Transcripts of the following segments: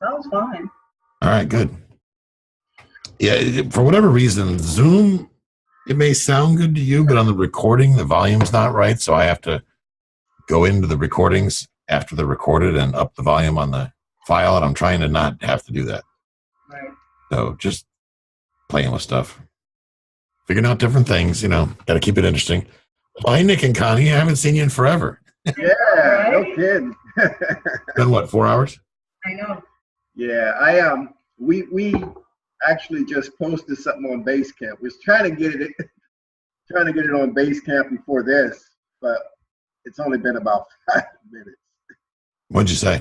Sounds fine. All right, good. Yeah, for whatever reason, Zoom, it may sound good to you, but on the recording, the volume's not right. So I have to go into the recordings after they're recorded and up the volume on the file. And I'm trying to not have to do that. Right. So just playing with stuff, figuring out different things, got to keep it interesting. Well, hey, Nick and Connie, I haven't seen you in forever. Yeah, right? No kidding. Been what, 4 hours? I know. Yeah, we actually just posted something on Basecamp. We was trying to get it on Basecamp before this, but it's only been about 5 minutes. What'd you say?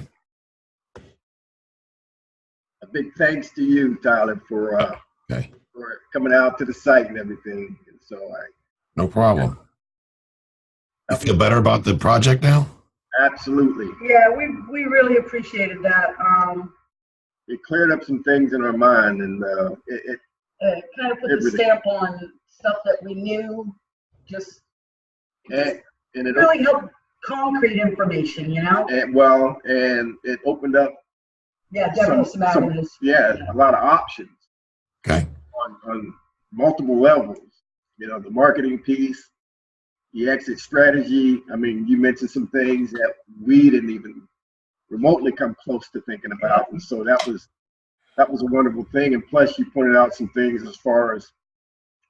A big thanks to you, Tyler, for coming out to the site and everything. And so no problem. You feel better about the project now? Absolutely. Yeah, we really appreciated that. It cleared up some things in our mind, and it kind of put the stamp on stuff that we knew. And it really helped concrete information, And it opened up. Yeah, definitely some avenues. A lot of options. Okay. On multiple levels. The marketing piece, the exit strategy. I mean, you mentioned some things that we didn't even remotely come close to thinking about, and so that was a wonderful thing. And plus, you pointed out some things as far as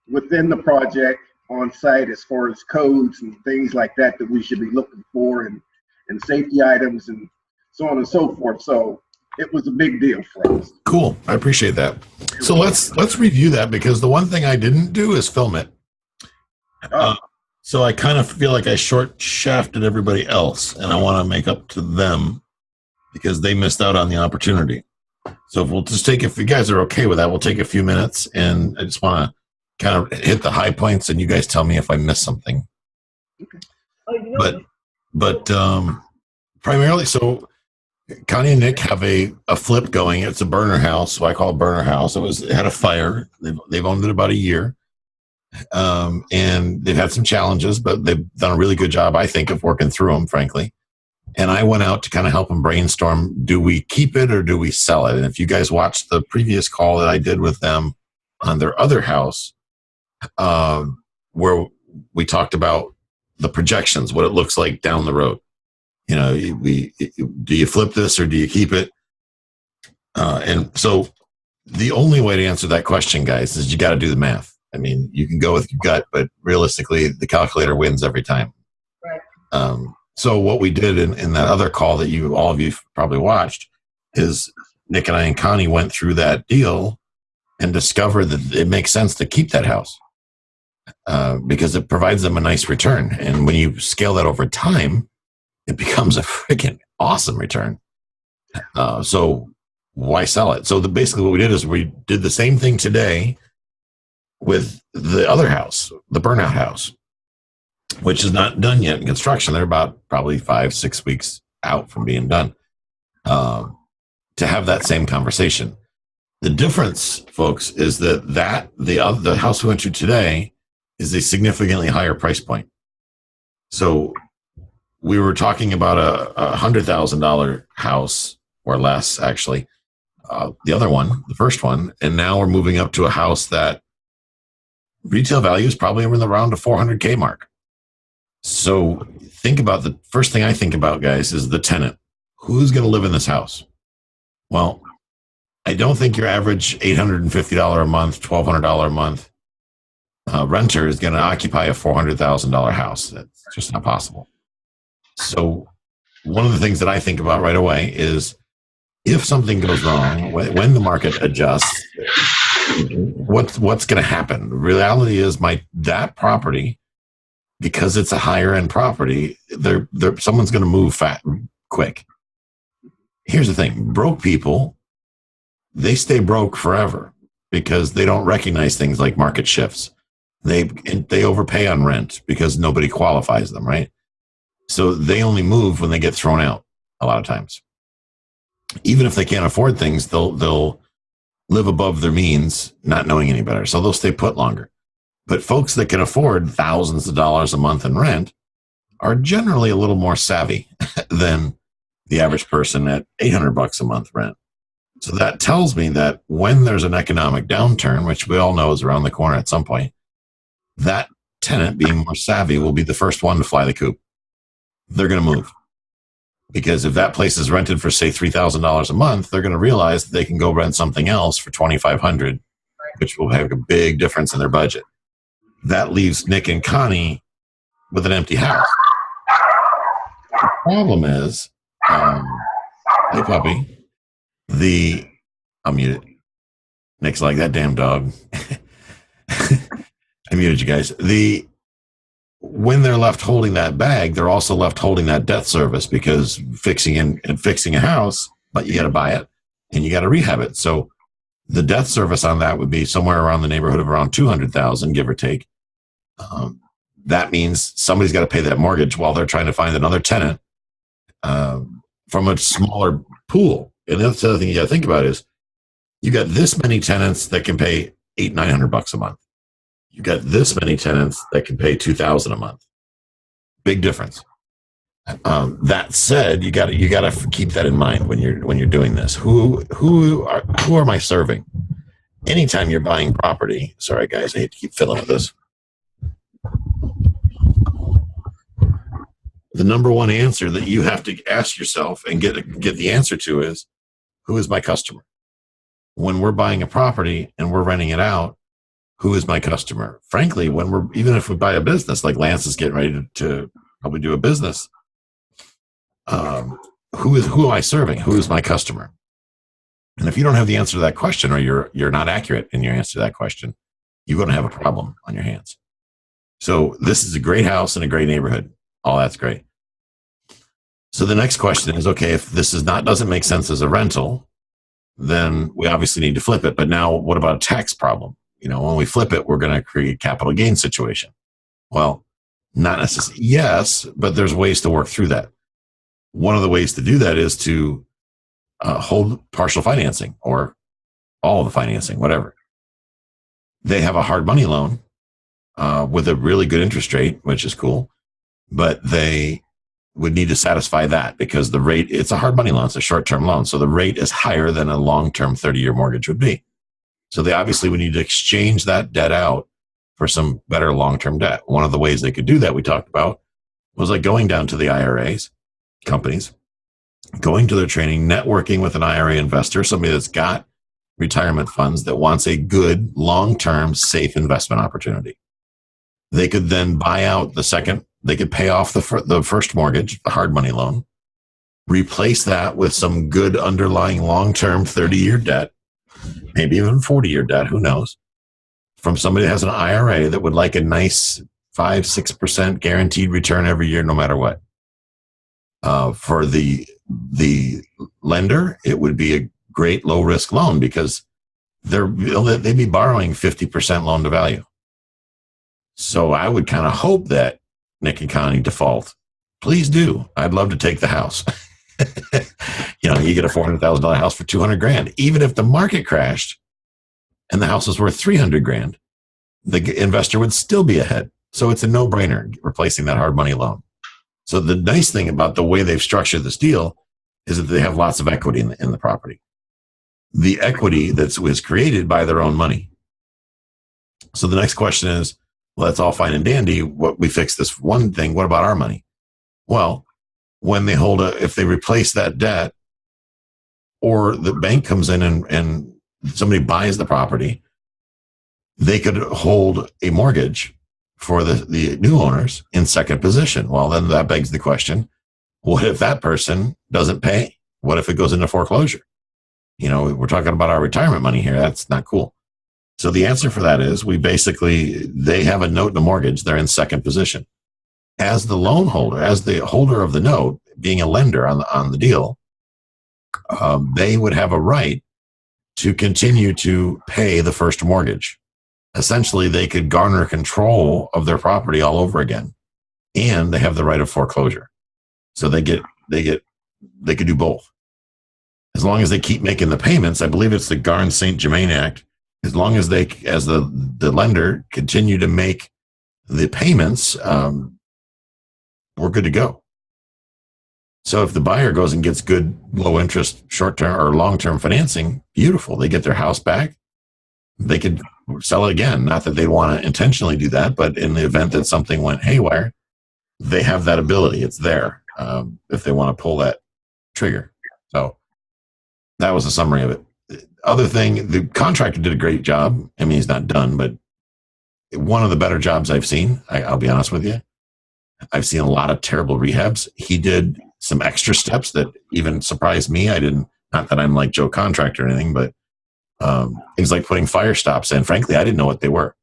within the project on site, as far as codes and things like that we should be looking for, and safety items and so on and so forth. So it was a big deal for us. Cool. I appreciate that. So let's review that, because the one thing I didn't do is film it. So I kind of feel like I short shafted everybody else, and I want to make up to them because they missed out on the opportunity. So if we'll just take, if you guys are okay with that, we'll take a few minutes, and I just want to kind of hit the high points, and you guys tell me if I missed something. Okay. But primarily, so Connie and Nick have a flip going. It's a burner house, so I call it burner house. It had a fire. They've owned it about a year, and they've had some challenges, but they've done a really good job, I think, of working through them, frankly. And I went out to kind of help them brainstorm, do we keep it or do we sell it? And if you guys watched the previous call that I did with them on their other house, where we talked about the projections, what it looks like down the road. Do you flip this or do you keep it? And so the only way to answer that question, guys, is you got to do the math. I mean, you can go with your gut, but realistically, the calculator wins every time. Right. So what we did in that other call that all of you probably watched is Nick and I and Connie went through that deal and discovered that it makes sense to keep that house because it provides them a nice return. And when you scale that over time, it becomes a freaking awesome return. So why sell it? So basically what we did is we did the same thing today with the other house, the burnout house, which is not done yet in construction. They're about probably 5-6 weeks out from being done, to have that same conversation. The difference, folks, is that the house we went to today is a significantly higher price point. So we were talking about a $100,000 house or less, actually, the other one, the first one, and now we're moving up to a house that retail value is probably around the $400K mark. So think about the first thing I think about, guys, is the tenant. Who's going to live in this house? Well, I don't think your average $850 a month, $1,200 a month renter is going to occupy a $400,000 house. That's just not possible. So one of the things that I think about right away is if something goes wrong, when the market adjusts, what's going to happen? The reality is that property, because it's a higher end property, someone's going to move quick. Here's the thing. Broke people, they stay broke forever because they don't recognize things like market shifts. They overpay on rent because nobody qualifies them, right? So they only move when they get thrown out a lot of times. Even if they can't afford things, they'll live above their means, not knowing any better. So they'll stay put longer. But folks that can afford thousands of dollars a month in rent are generally a little more savvy than the average person at $800 a month rent. So that tells me that when there's an economic downturn, which we all know is around the corner at some point, that tenant, being more savvy, will be the first one to fly the coop. They're going to move. Because if that place is rented for, say, $3,000 a month, they're going to realize that they can go rent something else for $2,500, which will have a big difference in their budget. That leaves Nick and Connie with an empty house. The problem is, hey, puppy, I'm muted. Nick's like, that damn dog. I muted you guys. When they're left holding that bag, they're also left holding that debt service, because fixing a house, but you got to buy it and you got to rehab it. So the debt service on that would be somewhere around the neighborhood of around 200,000, give or take. That means somebody's got to pay that mortgage while they're trying to find another tenant from a smaller pool. And the other thing you got to think about is you got this many tenants that can pay $800-900 a month. You got this many tenants that can pay $2,000 a month. Big difference. That said, you got to keep that in mind when you're doing this. Who am I serving? Anytime you're buying property, sorry guys, I hate to keep fiddling with this. The number one answer that you have to ask yourself and get the answer to is, who is my customer? When we're buying a property and we're renting it out, who is my customer? Frankly, even if we buy a business, like Lance is getting ready to probably do a business, who am I serving? Who is my customer? And if you don't have the answer to that question, or you're not accurate in your answer to that question, you're going to have a problem on your hands. So this is a great house in a great neighborhood. All that's great. So the next question is, okay, if this doesn't make sense as a rental, then we obviously need to flip it. But now what about a tax problem? When we flip it, we're going to create a capital gain situation. Well, not necessarily. Yes, but there's ways to work through that. One of the ways to do that is to hold partial financing, or all of the financing, whatever. They have a hard money loan with a really good interest rate, which is cool, but they would need to satisfy that, because the rate, it's a hard money loan, it's a short-term loan, so the rate is higher than a long-term 30-year mortgage would be. So they obviously would need to exchange that debt out for some better long-term debt. One of the ways they could do that, we talked about, was like going down to the IRAs, companies, going to their training, networking with an IRA investor, somebody that's got retirement funds that wants a good, long-term, safe investment opportunity. They could then buy out they could pay off the first mortgage, the hard money loan, replace that with some good underlying long-term 30-year debt, maybe even 40-year debt, who knows, from somebody that has an IRA that would like a nice 5-6% guaranteed return every year, no matter what. For the lender, it would be a great low-risk loan, because they'd be borrowing 50% loan to value. So I would kind of hope that Nick and Connie default. Please do. I'd love to take the house. You get a $400,000 house for $200,000. Even if the market crashed and the house was worth $300,000, the investor would still be ahead. So it's a no-brainer replacing that hard money loan. So the nice thing about the way they've structured this deal is that they have lots of equity in the property. The equity that was created by their own money. So the next question is, well, that's all fine and dandy. We fix this one thing. What about our money? Well, when they if they replace that debt, or the bank comes in and somebody buys the property, they could hold a mortgage for the new owners in second position. Well, then that begs the question, what if that person doesn't pay? What if it goes into foreclosure? We're talking about our retirement money here. That's not cool. So the answer for that is they have a note and a mortgage. They're in second position. As the loan holder, as the holder of the note, being a lender on the deal, they would have a right to continue to pay the first mortgage. Essentially, they could garner control of their property all over again, and they have the right of foreclosure. So they could do both. As long as they keep making the payments, I believe it's the Garn-St. Germain Act. As long as as the lender, continue to make the payments, we're good to go. So if the buyer goes and gets good low interest short term or long term financing, beautiful. They get their house back. They could sell it again. Not that they want to intentionally do that, but in the event that something went haywire, they have that ability. It's there if they want to pull that trigger. So that was a summary of it. Other thing, the contractor did a great job. I mean, he's not done, but one of the better jobs I've seen. I'll be honest with you. I've seen a lot of terrible rehabs. He did some extra steps that even surprised me. I didn't, not that I'm like Joe Contractor or anything, but things like putting fire stops in. Frankly, I didn't know what they were.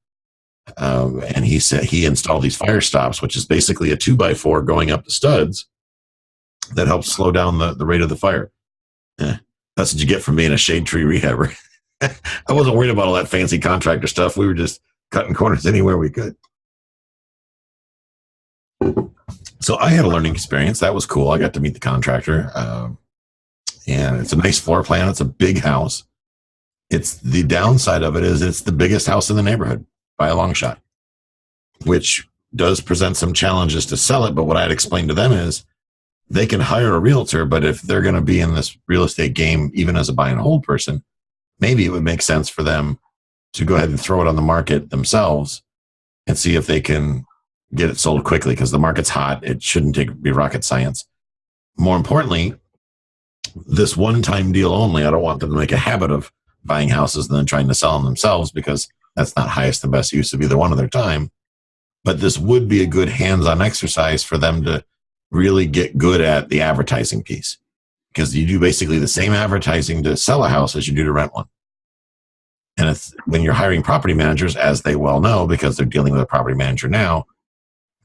And he said he installed these fire stops, which is basically a 2x4 going up the studs that helps slow down the rate of the fire. That's what you get from being a shade tree rehabber. I wasn't worried about all that fancy contractor stuff. We were just cutting corners anywhere we could. So I had a learning experience. That was cool. I got to meet the contractor. And it's a nice floor plan. It's a big house. It's the downside of it is it's the biggest house in the neighborhood by a long shot, which does present some challenges to sell it. But what I'd explained to them is they can hire a realtor, but if they're going to be in this real estate game, even as a buy and hold person, maybe it would make sense for them to go ahead and throw it on the market themselves and see if they can get it sold quickly, because the market's hot. It shouldn't be rocket science. More importantly, this one-time deal only, I don't want them to make a habit of buying houses and then trying to sell them themselves, because that's not highest and best use of either one of their time. But this would be a good hands-on exercise for them to really get good at the advertising piece, because you do basically the same advertising to sell a house as you do to rent one. And it's when you're hiring property managers, as they well know, because they're dealing with a property manager now,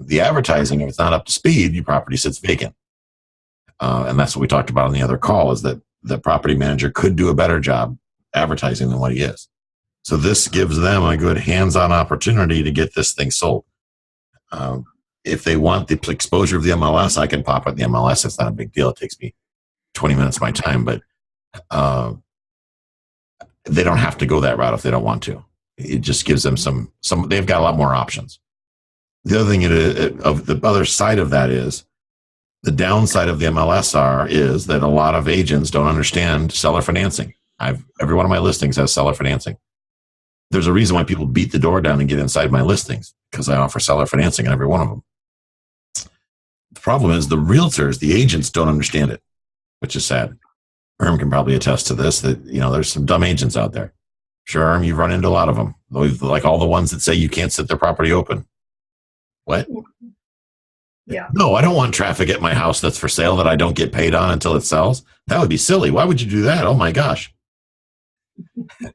the advertising, if it's not up to speed, your property sits vacant. And that's what we talked about on the other call, is that the property manager could do a better job advertising than what he is. So this gives them a good hands-on opportunity to get this thing sold. If they want the exposure of the MLS, I can pop it in the MLS. It's not a big deal. It takes me 20 minutes of my time, but they don't have to go that route if they don't want to. It just gives them some they've got a lot more options. The other thing of the other side of that is the downside of the MLSR is that a lot of agents don't understand seller financing. Every one of my listings has seller financing. There's a reason why people beat the door down and get inside my listings, because I offer seller financing on every one of them. The problem is the realtors, the agents don't understand it, which is sad. Herm can probably attest to this, that, there's some dumb agents out there. Sure, Herm, you've run into a lot of them, like all the ones that say you can't sit their property open. What? Yeah. No, I don't want traffic at my house that's for sale that I don't get paid on until it sells. That would be silly. Why would you do that? Oh my gosh.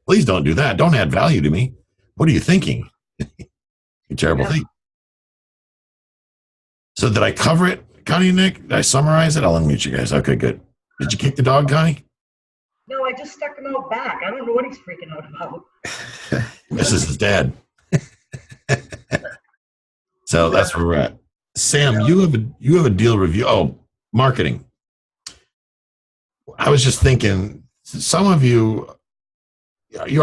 Please don't do that. Don't add value to me. What are you thinking? You terrible thing. So did I cover it, Connie and Nick? Did I summarize it? I'll unmute you guys. Okay, good. Did you kick the dog, Connie? No, I just stuck him out back. I don't know what he's freaking out about. This is his dad. So that's where we're at. Sam, you have a deal review. Oh, marketing. I was just thinking, some of you're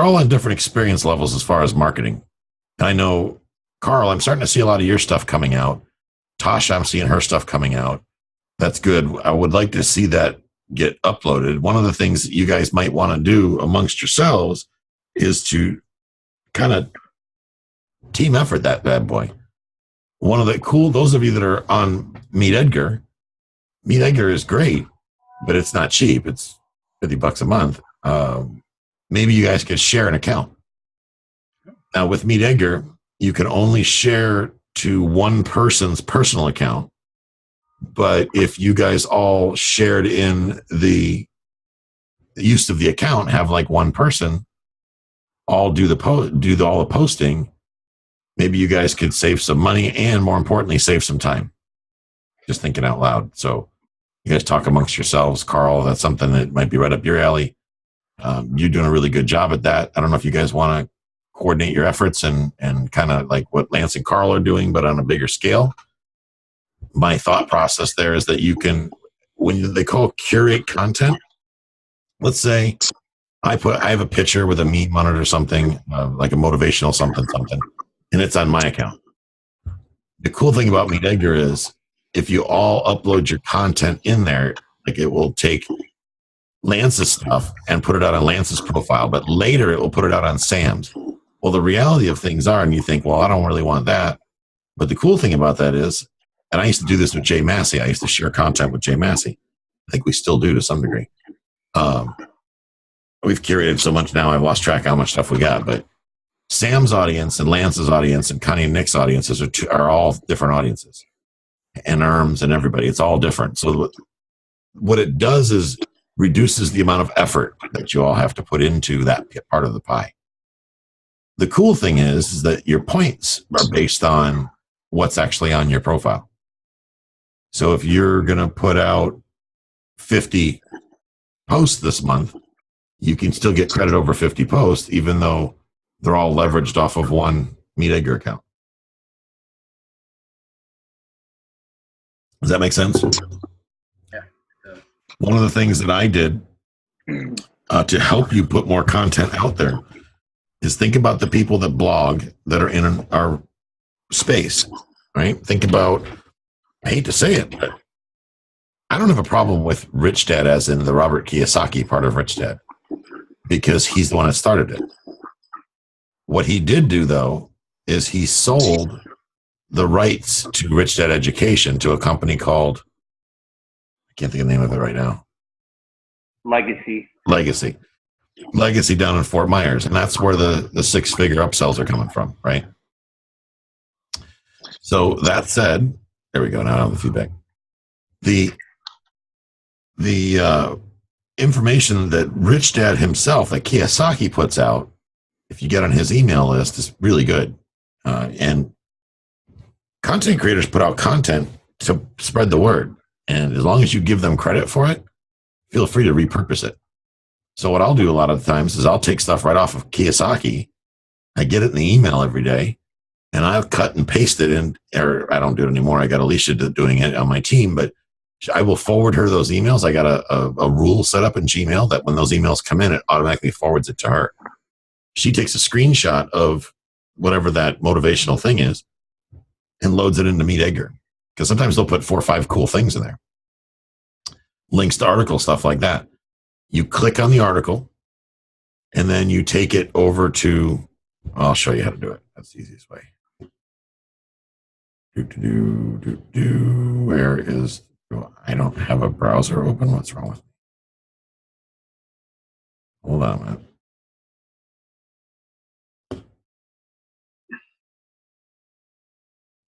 all on different experience levels as far as marketing. And I know, Carl, I'm starting to see a lot of your stuff coming out. Tasha, I'm seeing her stuff coming out. That's good. I would like to see that get uploaded. One of the things that you guys might want to do amongst yourselves is to kind of team effort that bad boy. One of the those of you that are on Meet Edgar is great, but it's not cheap. It's $50 a month. Maybe you guys could share an account. Now with Meet Edgar, you can only share to one person's personal account. But if you guys all shared in the use of the account, have like one person all do all the posting, maybe you guys could save some money and, more importantly, save some time. Just thinking out loud. So you guys talk amongst yourselves. Carl, that's something that might be right up your alley. You're doing a really good job at that. I don't know if you guys want to coordinate your efforts and kind of like what Lance and Carl are doing, but on a bigger scale. My thought process there is that you can, when they call curate content, let's say I have a picture with a meme on it or something, like a motivational something, and it's on my account. The cool thing about Meet Edgar is if you all upload your content in there, like it will take Lance's stuff and put it out on Lance's profile, but later it will put it out on Sam's. Well, the reality of things are, and you think, well, I don't really want that. But the cool thing about that is, and I used to do this with Jay Massey. I used to share content with Jay Massey. I think we still do to some degree. We've curated so much now, I've lost track of how much stuff we got. But Sam's audience and Lance's audience and Connie and Nick's audiences are all different audiences. And Erms and everybody, it's all different. So what it does is reduces the amount of effort that you all have to put into that part of the pie. The cool thing is that your points are based on what's actually on your profile. So if you're going to put out 50 posts this month, you can still get credit over 50 posts, even though they're all leveraged off of one Meet Edgar account. Does that make sense? Yeah. One of the things that I did to help you put more content out there is think about the people that blog that are in our space, right? Think about, I hate to say it, but I don't have a problem with Rich Dad as in the Robert Kiyosaki part of Rich Dad, because he's the one that started it. What he did do, though, is he sold the rights to Rich Dad Education to a company called, I can't think of the name of it right now. Legacy down in Fort Myers. And that's where the six-figure upsells are coming from, right? So that said, there we go. Now I have the feedback. The information that Rich Dad himself, that Kiyosaki puts out, if you get on his email list, is really good. And content creators put out content to spread the word. And as long as you give them credit for it, feel free to repurpose it. So what I'll do a lot of the times is I'll take stuff right off of Kiyosaki. I get it in the email every day, and I'll cut and paste it in, or I don't do it anymore. I got Alicia doing it on my team, but I will forward her those emails. I got a rule set up in Gmail that when those emails come in, it automatically forwards it to her. She takes a screenshot of whatever that motivational thing is and loads it into Meet Edgar. Because sometimes they'll put 4 or 5 cool things in there. Links to articles, stuff like that. You click on the article, and then you take it over to, I'll show you how to do it. That's the easiest way. Where is, I don't have a browser open. What's wrong with me? Hold on a minute.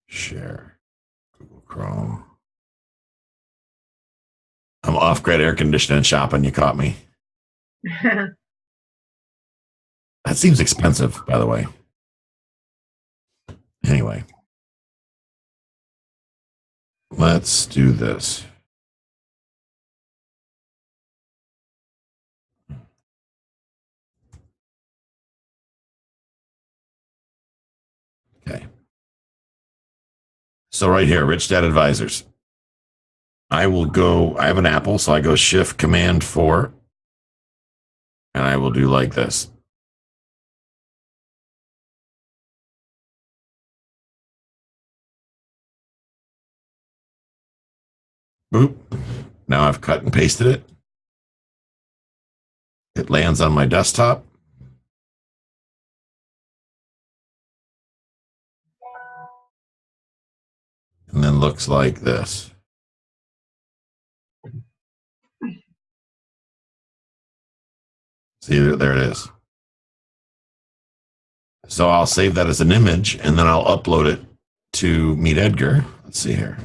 Share. Google Chrome. I'm off-grid air conditioning shopping. You caught me. That seems expensive, by the way. Anyway. Let's do this. Okay. So right here, Rich Dad Advisors. I will go, I have an Apple, so I go Shift Command 4, and I will do like this. Boop. Now I've cut and pasted it. It lands on my desktop. And then looks like this. See, there it is. So I'll save that as an image, and then I'll upload it to Meet Edgar. Let's see here.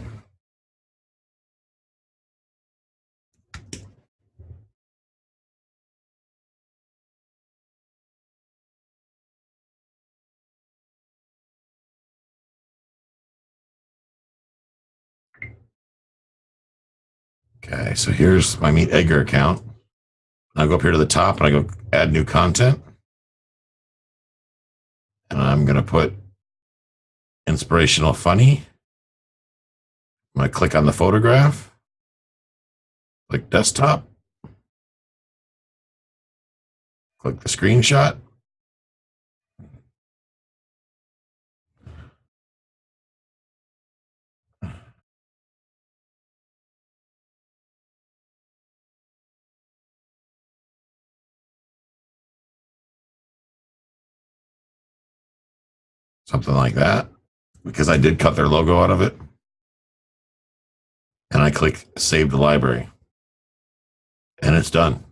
Okay, so here's my Meet Edgar account. I'll go up here to the top, and I go add new content. And I'm going to put inspirational funny. I'm going to click on the photograph. Click desktop. Click the screenshot. something like that, because I did cut their logo out of it. And I click Save the Library. And it's done.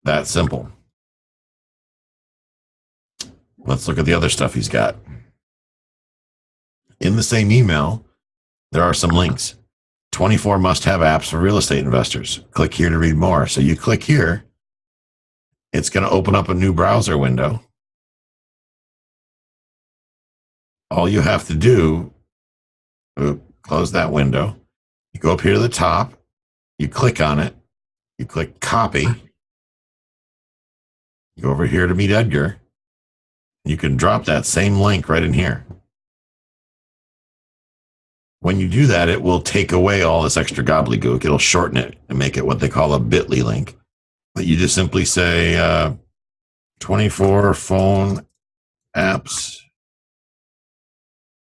That simple. Let's look at the other stuff he's got. In the same email, there are some links. 24 must-have apps for real estate investors. Click here to read more. So you click here. It's going to open up a new browser window. All you have to do, close that window. You go up here to the top. You click on it. You click copy. You go over here to meet Edgar. You can drop that same link right in here. When you do that, it will take away all this extra gobbledygook. It'll shorten it and make it what they call a bit.ly link. But you just simply say 24 phone apps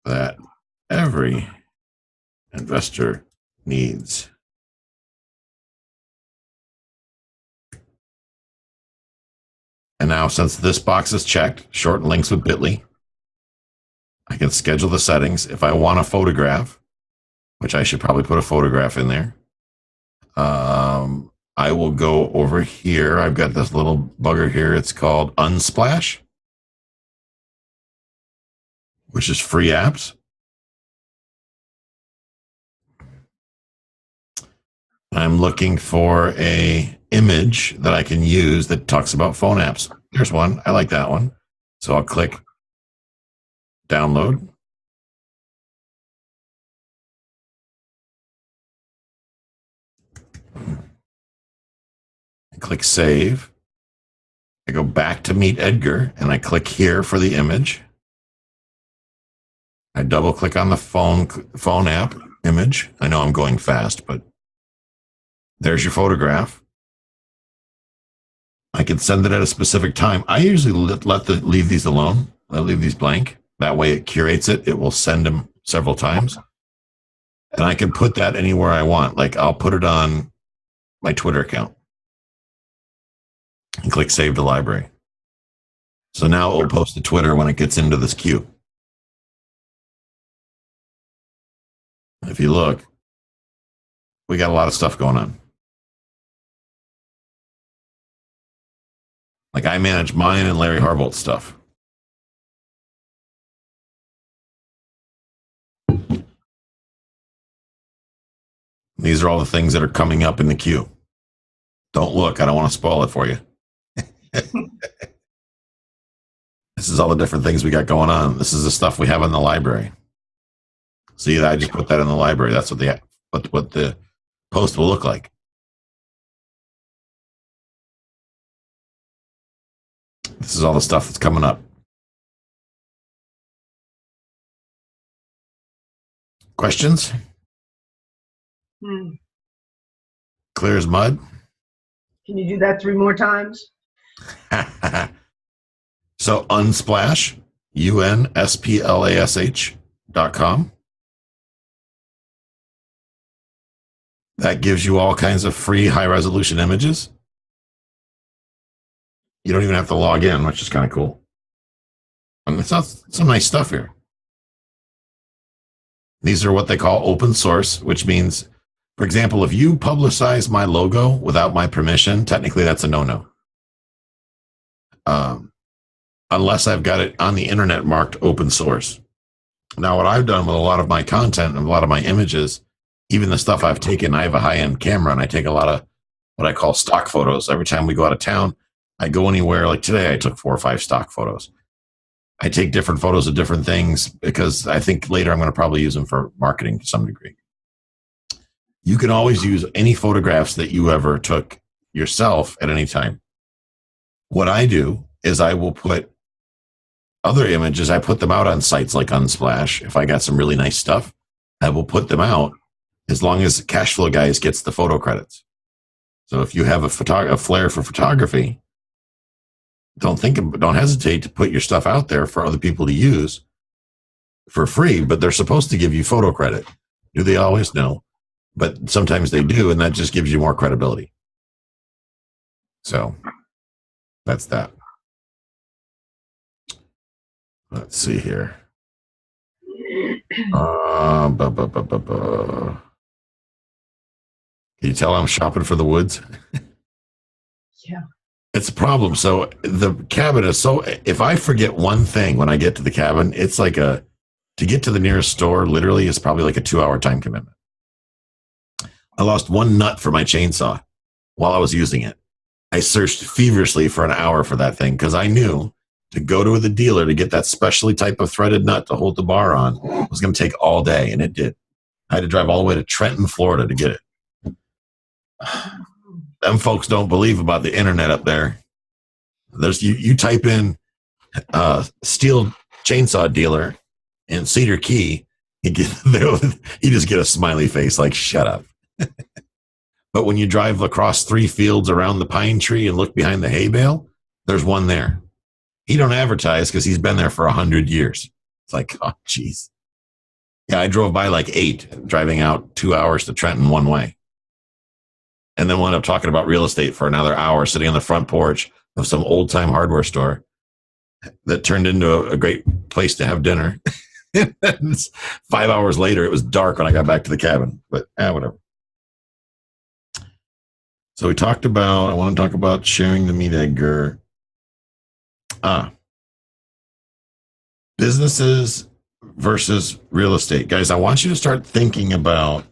that every investor needs. And now, since this box is checked, shorten links with bit.ly, I can schedule the settings. If I want a photograph, which I should probably put a photograph in there, I will go over here. I've got this little bugger here. It's called Unsplash, which is free apps. I'm looking for a image that I can use that talks about phone apps. There's one. I like that one. So I'll click download. I click save. I go back to Meet Edgar and I click here for the image. I double click on the phone app image. I know I'm going fast, but there's your photograph. I can send it at a specific time. I usually leave these alone. I leave these blank. That way it curates it. It will send them several times. And I can put that anywhere I want. Like I'll put it on my Twitter account. And click Save to Library. So now it will post to Twitter when it gets into this queue. If you look, we got a lot of stuff going on. Like I manage mine and Larry Harbolt's stuff. These are all the things that are coming up in the queue. Don't look. I don't want to spoil it for you. This is all the different things we got going on. This is the stuff we have in the library. See, I just put that in the library. That's what the post will look like. This is all the stuff that's coming up. Questions? Clear as mud? Can you do that 3 more times? So Unsplash, UNSPLASH.com. That gives you all kinds of free high-resolution images. You don't even have to log in, which is kind of cool. And it's some nice stuff here. These are what they call open source, which means, for example, if you publicize my logo without my permission, technically that's a no-no. Unless I've got it on the internet marked open source. Now, what I've done with a lot of my content and a lot of my images, even the stuff I've taken, I have a high-end camera and I take a lot of what I call stock photos. Every time we go out of town, I go anywhere. Like today, I took 4 or 5 stock photos. I take different photos of different things because I think later I'm going to probably use them for marketing to some degree. You can always use any photographs that you ever took yourself at any time. What I do is I will put other images, I put them out on sites like Unsplash. If I got some really nice stuff, I will put them out as long as Cashflow Guys gets the photo credits. So if you have a flair for photography, don't hesitate to put your stuff out there for other people to use for free, but they're supposed to give you photo credit. Do they always? No. But sometimes they do, and that just gives you more credibility. So that's that. Let's see here. Can you tell I'm shopping for the woods? Yeah. It's a problem. So the cabin is if I forget one thing when I get to the cabin, it's like to get to the nearest store, literally, is probably like a 2-hour time commitment. I lost one nut for my chainsaw while I was using it. I searched feverishly for an hour for that thing because I knew to go to the dealer to get that specially type of threaded nut to hold the bar on was going to take all day, and it did. I had to drive all the way to Trenton, Florida to get it. Them folks don't believe about the internet up there. There's you type in steel chainsaw dealer in Cedar Key, you just get a smiley face like shut up. But when you drive across 3 fields around the pine tree and look behind the hay bale, there's one there. He don't advertise because he's been there for 100 years. It's like, oh, geez. Yeah, I drove by like 8, driving out 2 hours to Trenton one way. And then wound up talking about real estate for another hour, sitting on the front porch of some old-time hardware store that turned into a great place to have dinner. 5 hours later, it was dark when I got back to the cabin. But whatever. So I want to talk about sharing the meat egger. Businesses versus real estate. Guys, I want you to start thinking about,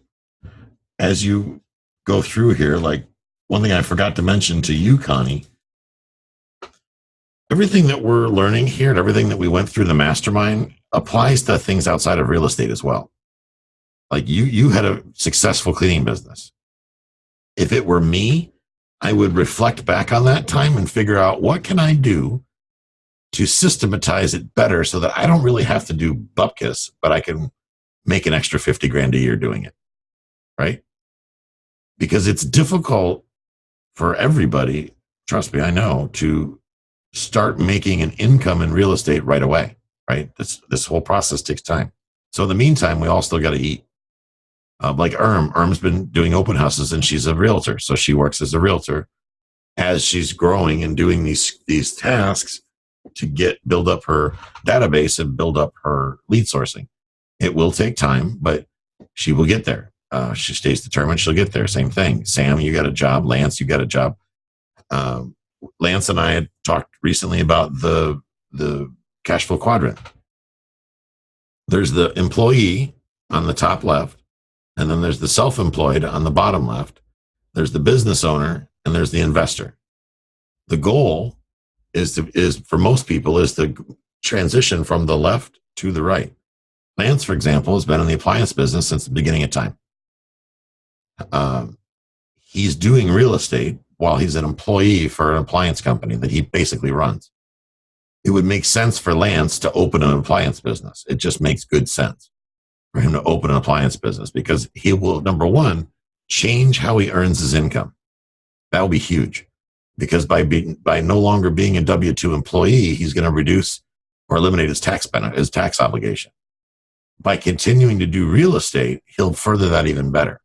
as you go through here, like one thing I forgot to mention to you, Connie, everything that we're learning here and everything that we went through the mastermind applies to things outside of real estate as well. Like you had a successful cleaning business. If it were me, I would reflect back on that time and figure out what can I do to systematize it better so that I don't really have to do bupkis, but I can make an extra 50 grand a year doing it. Right? Because it's difficult for everybody, trust me, I know, to start making an income in real estate right away. Right? This whole process takes time. So in the meantime, we all still got to eat. Like Erm's been doing open houses and she's a realtor. So she works as a realtor as she's growing and doing these tasks to build up her database and build up her lead sourcing. It will take time, but she will get there. She stays determined. She'll get there. Same thing. Sam, you got a job. Lance, you got a job. Lance and I had talked recently about the cash flow quadrant. There's the employee on the top left. And then there's the self-employed on the bottom left. There's the business owner and there's the investor. The goal is for most people is to transition from the left to the right. Lance, for example, has been in the appliance business since the beginning of time. He's doing real estate while he's an employee for an appliance company that he basically runs. It would make sense for Lance to open an appliance business. It just makes good sense for him to open an appliance business because he will, number one, change how he earns his income. That will be huge because by no longer being a W-2 employee, he's going to reduce or eliminate his tax obligation. By continuing to do real estate, he'll further that even better.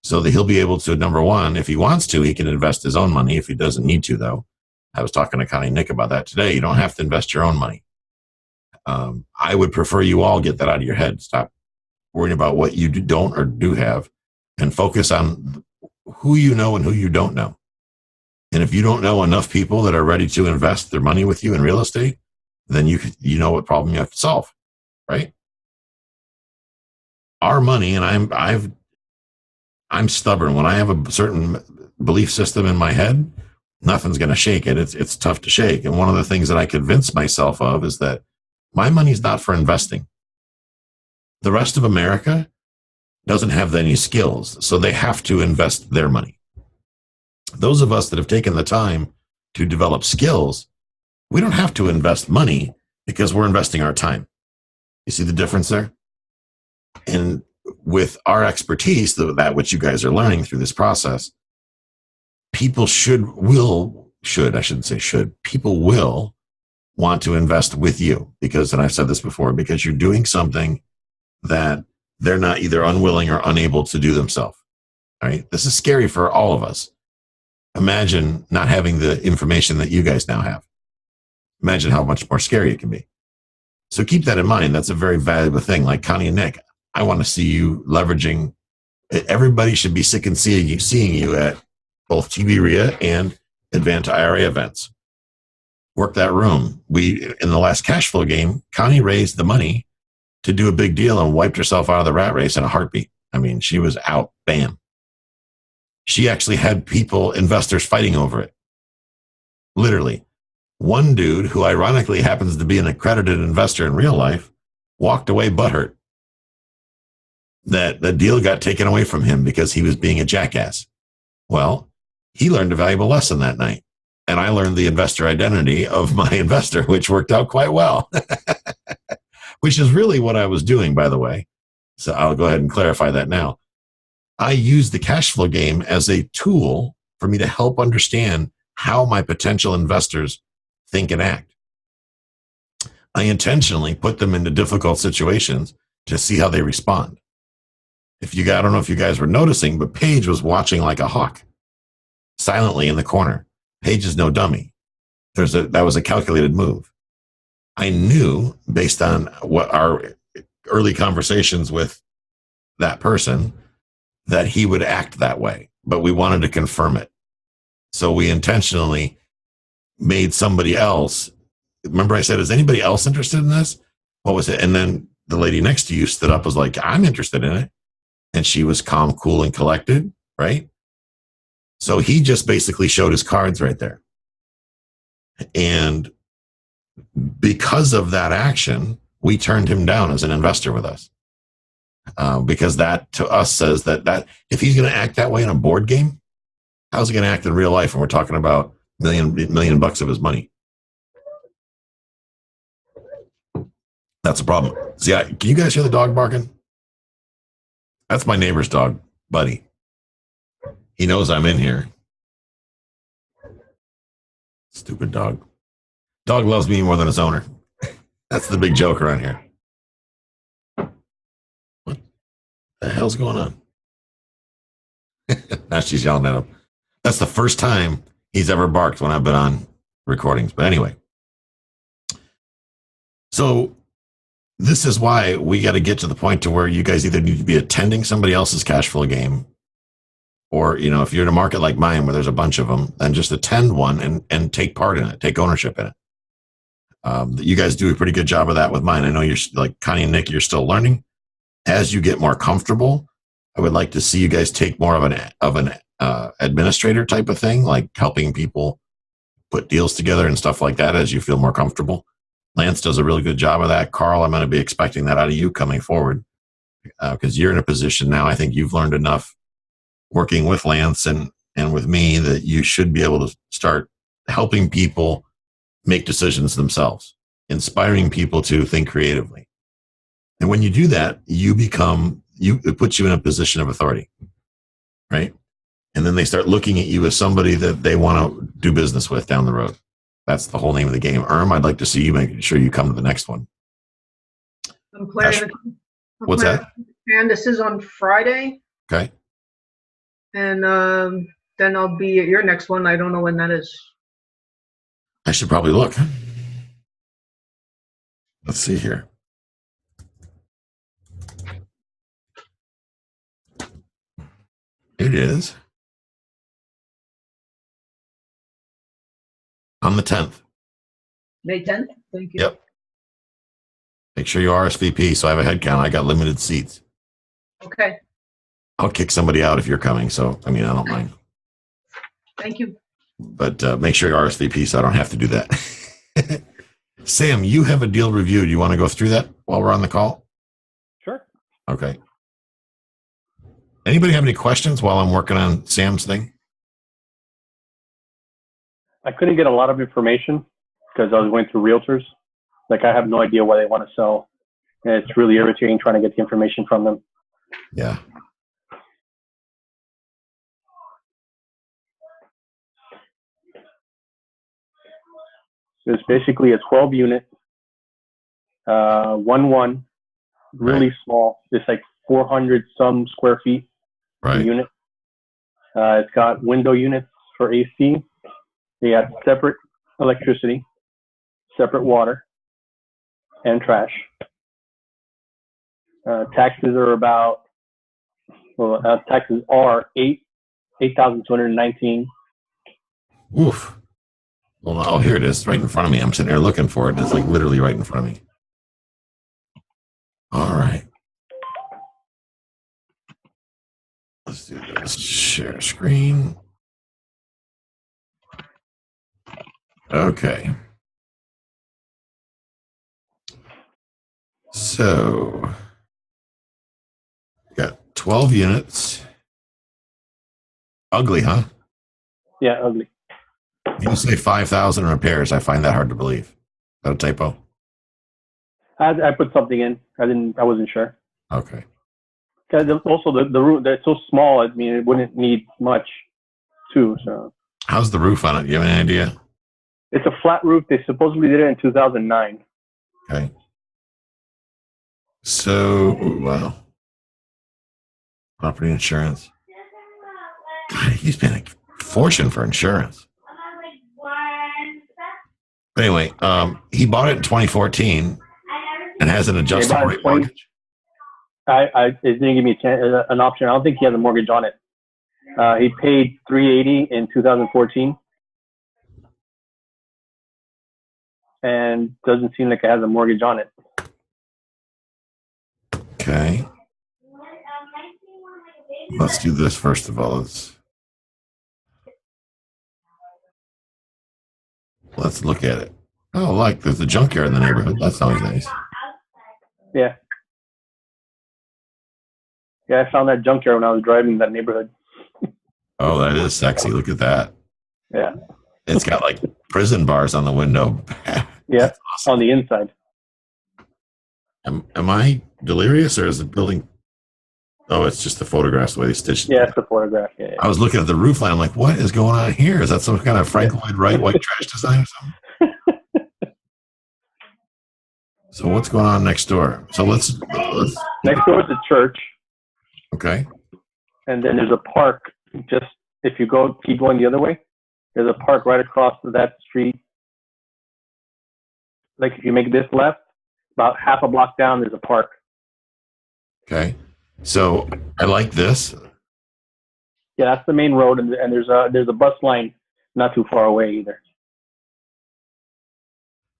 So that he'll be able to, number one, if he wants to, he can invest his own money. If he doesn't need to, though, I was talking to Connie Nick about that today. You don't have to invest your own money. I would prefer you all get that out of your head. Stop worrying about what you don't or do have and focus on who you know and who you don't know. And if you don't know enough people that are ready to invest their money with you in real estate, then you know what problem you have to solve, right? Our money, and I'm stubborn. When I have a certain belief system in my head, nothing's going to shake it. It's tough to shake. And one of the things that I convince myself of is that my money's not for investing. The rest of America doesn't have any skills, so they have to invest their money. Those of us that have taken the time to develop skills, we don't have to invest money because we're investing our time. You see the difference there? And with our expertise, that which you guys are learning through this process, people will want to invest with you because, and I've said this before, because you're doing something that they're not either unwilling or unable to do themselves. All right. This is scary for all of us. Imagine not having the information that you guys now have. Imagine how much more scary it can be. So keep that in mind. That's a very valuable thing. Like Connie and Nick, I want to see you leveraging. Everybody should be sick and seeing you at both TV RIA and Advanta IRA events. Work that room. In the last cash flow game, Connie raised the money to do a big deal and wiped herself out of the rat race in a heartbeat. I mean, she was out. Bam. She actually had investors fighting over it. Literally. One dude who ironically happens to be an accredited investor in real life walked away butthurt that the deal got taken away from him because he was being a jackass. Well, he learned a valuable lesson that night. And I learned the investor identity of my investor, which worked out quite well, which is really what I was doing, by the way. So I'll go ahead and clarify that now. I use the cash flow game as a tool for me to help understand how my potential investors think and act. I intentionally put them into difficult situations to see how they respond. I don't know if you guys were noticing, but Paige was watching like a hawk, silently in the corner. Paige is no dummy. That was a calculated move. I knew, based on what our early conversations with that person, that he would act that way, but we wanted to confirm it. So we intentionally made somebody else. Remember I said, is anybody else interested in this? What was it? And then the lady next to you stood up, was like, I'm interested in it. And she was calm, cool, and collected, right? So he just basically showed his cards right there. And because of that action, we turned him down as an investor with us. Because that to us says that if he's going to act that way in a board game, how's he going to act in real life when we're talking about million bucks of his money? That's a problem. See, can you guys hear the dog barking? That's my neighbor's dog, Buddy. He knows I'm in here. Stupid dog. Dog loves me more than his owner. That's the big joke around here. What the hell's going on? Now she's yelling at him. That's the first time he's ever barked when I've been on recordings. But anyway. So this is why we got to get to the point to where you guys either need to be attending somebody else's cash flow game, or, if you're in a market like mine where there's a bunch of them, then just attend one and take part in it, take ownership in it. You guys do a pretty good job of that with mine. I know you're like Connie and Nick, you're still learning. As you get more comfortable, I would like to see you guys take more of an administrator type of thing, like helping people put deals together and stuff like that as you feel more comfortable. Lance does a really good job of that. Carl, I'm going to be expecting that out of you coming forward, because you're in a position now. I think you've learned enough working with Lance and with me that you should be able to start helping people make decisions themselves, inspiring people to think creatively. And when you do that, it puts you in a position of authority, right? And then they start looking at you as somebody that they want to do business with down the road. That's the whole name of the game. I'd like to see you making sure you come to the next one. I'm planning. What's that? And this is on Friday. Okay. And then I'll be at your next one. I don't know when that is. I should probably look. Let's see here. It is on the 10th. May 10th? Thank you. Yep. Make sure you RSVP so I have a head count. I got limited seats. Okay. I'll kick somebody out if you're coming. So, I don't mind. Thank you. But make sure you RSVP so I don't have to do that. Sam, you have a deal review. Do you want to go through that while we're on the call? Sure. Okay. Anybody have any questions while I'm working on Sam's thing? I couldn't get a lot of information because I was going through realtors. Like, I have no idea why they want to sell. And it's really irritating trying to get the information from them. Yeah. It's basically a 12 unit, 1-1, really Right. small. It's like 400 some square feet a Right. unit. It's got window units for AC. They have separate electricity, separate water. and trash. Taxes are about, taxes are 8,219. Oof. Well, oh, here it is, right in front of me. I'm sitting here looking for it. It's like literally right in front of me. All right. Let's do this. Share screen. Okay. So, got 12 units. Ugly, huh? Yeah, ugly. You say 5,000 repairs. I find that hard to believe. Is that a typo? I put something in. I wasn't sure. Okay. Also, the roof, it's so small. I mean, it wouldn't need much, too. So, How's the roof on it? Do you have any idea? it's a flat roof. They supposedly did it in 2009. Okay. So, wow. Property insurance. God, he's paying a fortune for insurance. But anyway, he bought it in 2014 and has an adjustable rate mortgage. It didn't give me an option. I don't think he has a mortgage on it. He paid $380 in 2014, and doesn't seem like it has a mortgage on it. Okay. Let's do this first of all. Let's look at it. Oh, like there's a junkyard in the neighborhood. That's always nice. Yeah. Yeah, I found that junkyard when I was driving that neighborhood. Oh, that is sexy. Look at that. Yeah. It's got like prison bars on the window. Yeah, awesome. on the inside. Am I delirious or is the building? Oh, it's just the photographs the way they stitched it. Yeah, it's the photograph. Yeah, yeah. I was looking at the roof line. I'm like, what is going on here? Is that some kind of Frank Lloyd Wright white trash design or something? So what's going on next door? So let's Next door is a church. Okay. And then there's a park. Just if you keep going the other way, there's a park right across that street. Like if you make this left, about half a block down, there's a park. Okay. So I like this. Yeah, that's the main road, and there's a bus line not too far away either.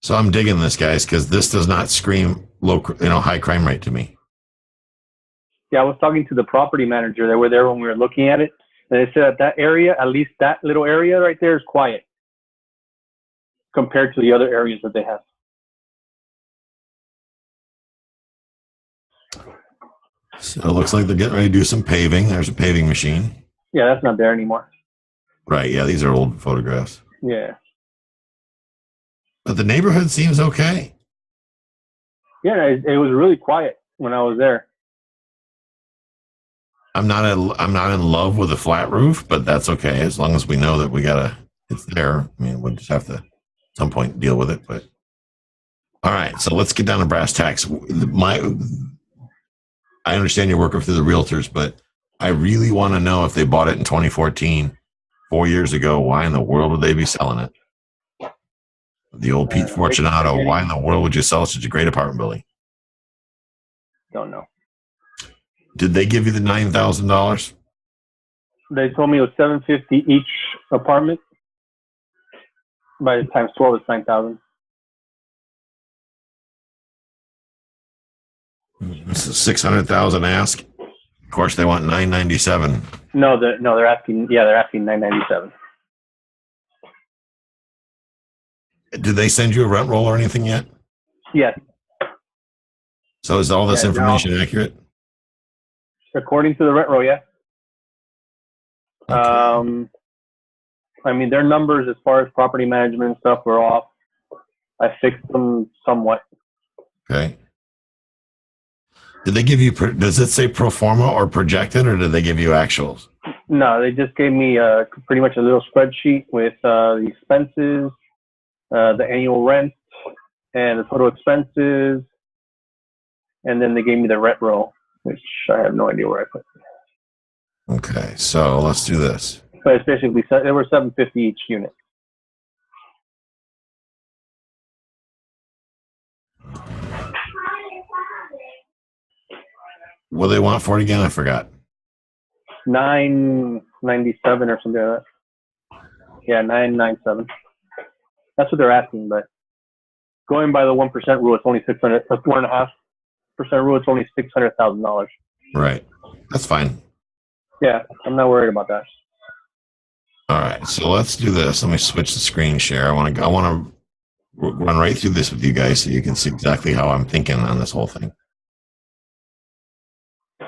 So I'm digging this, guys, because this does not scream low, high crime rate to me. Yeah, I was talking to the property manager. They were there when we were looking at it, and they said that area, at least that little area right there, is quiet compared to the other areas that they have. So it looks like they're getting ready to do some paving. There's a paving machine. Yeah, that's not there anymore. Right. Yeah, these are old photographs. Yeah. But the neighborhood seems okay. Yeah, it was really quiet when I was there. I'm not in love with a flat roof, but that's okay as long as we know that it's there. I mean, we'll just have to at some point deal with it. But all right, so let's get down to brass tacks. I understand you're working through the realtors, but I really want to know if they bought it in 2014, 4 years ago. Why in the world would they be selling it? The old Pete Fortunato. Why in the world would you sell such a great apartment building? Don't know. Did they give you the $9,000? They told me it was $750 each apartment. By the times 12, it's $9,000. This is $600,000 ask. Of course, they want $997. No, they're asking. Yeah, they're asking $997. Did they send you a rent roll or anything yet? Yes. So is all this information accurate? According to the rent roll, yeah. Okay. I mean, their numbers as far as property management and stuff were off. I fixed them somewhat. Okay. Did they give you, does it say pro forma or projected, or did they give you actuals? No, they just gave me pretty much a little spreadsheet with the expenses, the annual rent, and the total expenses. And then they gave me the rent roll, which I have no idea where I put it. Okay, so let's do this. But it's basically, they were $750 each unit. What do they want for it again? I forgot. $997 or something like that. Yeah, 997. That's what they're asking, but going by the 1% rule, it's only 600. 1.5% rule, it's only $600,000. Right. That's fine. Yeah, I'm not worried about that. All right. So let's do this. Let me switch the screen share. I want to run right through this with you guys so you can see exactly how I'm thinking on this whole thing.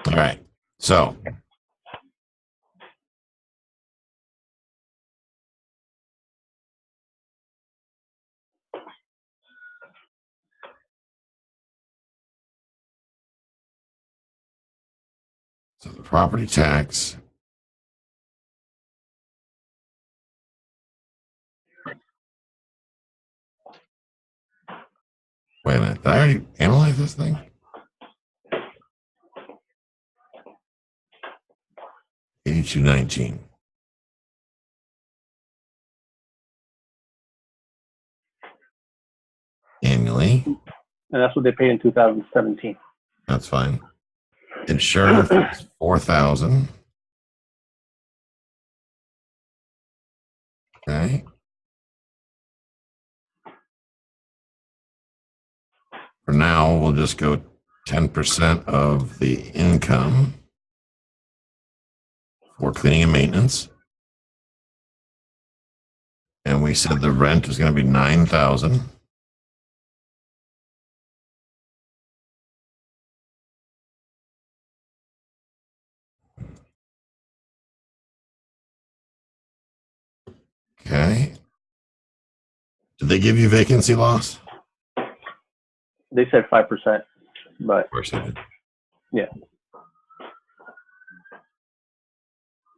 All right. So the property tax. Wait a minute. Did I already analyze this thing? $82.19 annually. And that's what they paid in 2017. That's fine. Insurance is $4,000. Okay. For now, we'll just go 10% of the income for cleaning and maintenance. And we said the rent is going to be $9,000. Okay. Did they give you vacancy loss? They said 5%, but Of course they did. yeah.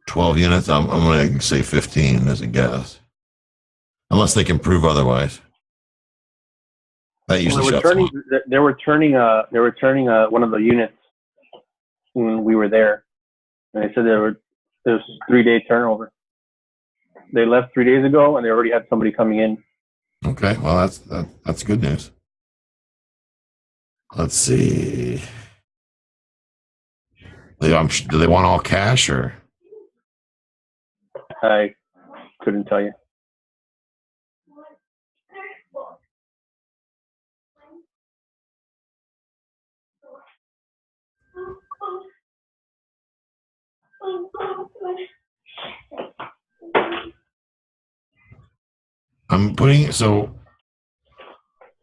12 units. I'm going to say 15 as a guess, unless they can prove otherwise. That usually shuts them off. They were turning one of the units when we were there, and they said there was 3-day turnover. They left 3 days ago, and they already had somebody coming in. Okay, well that's good news. Let's see. Do they want all cash or? I couldn't tell you.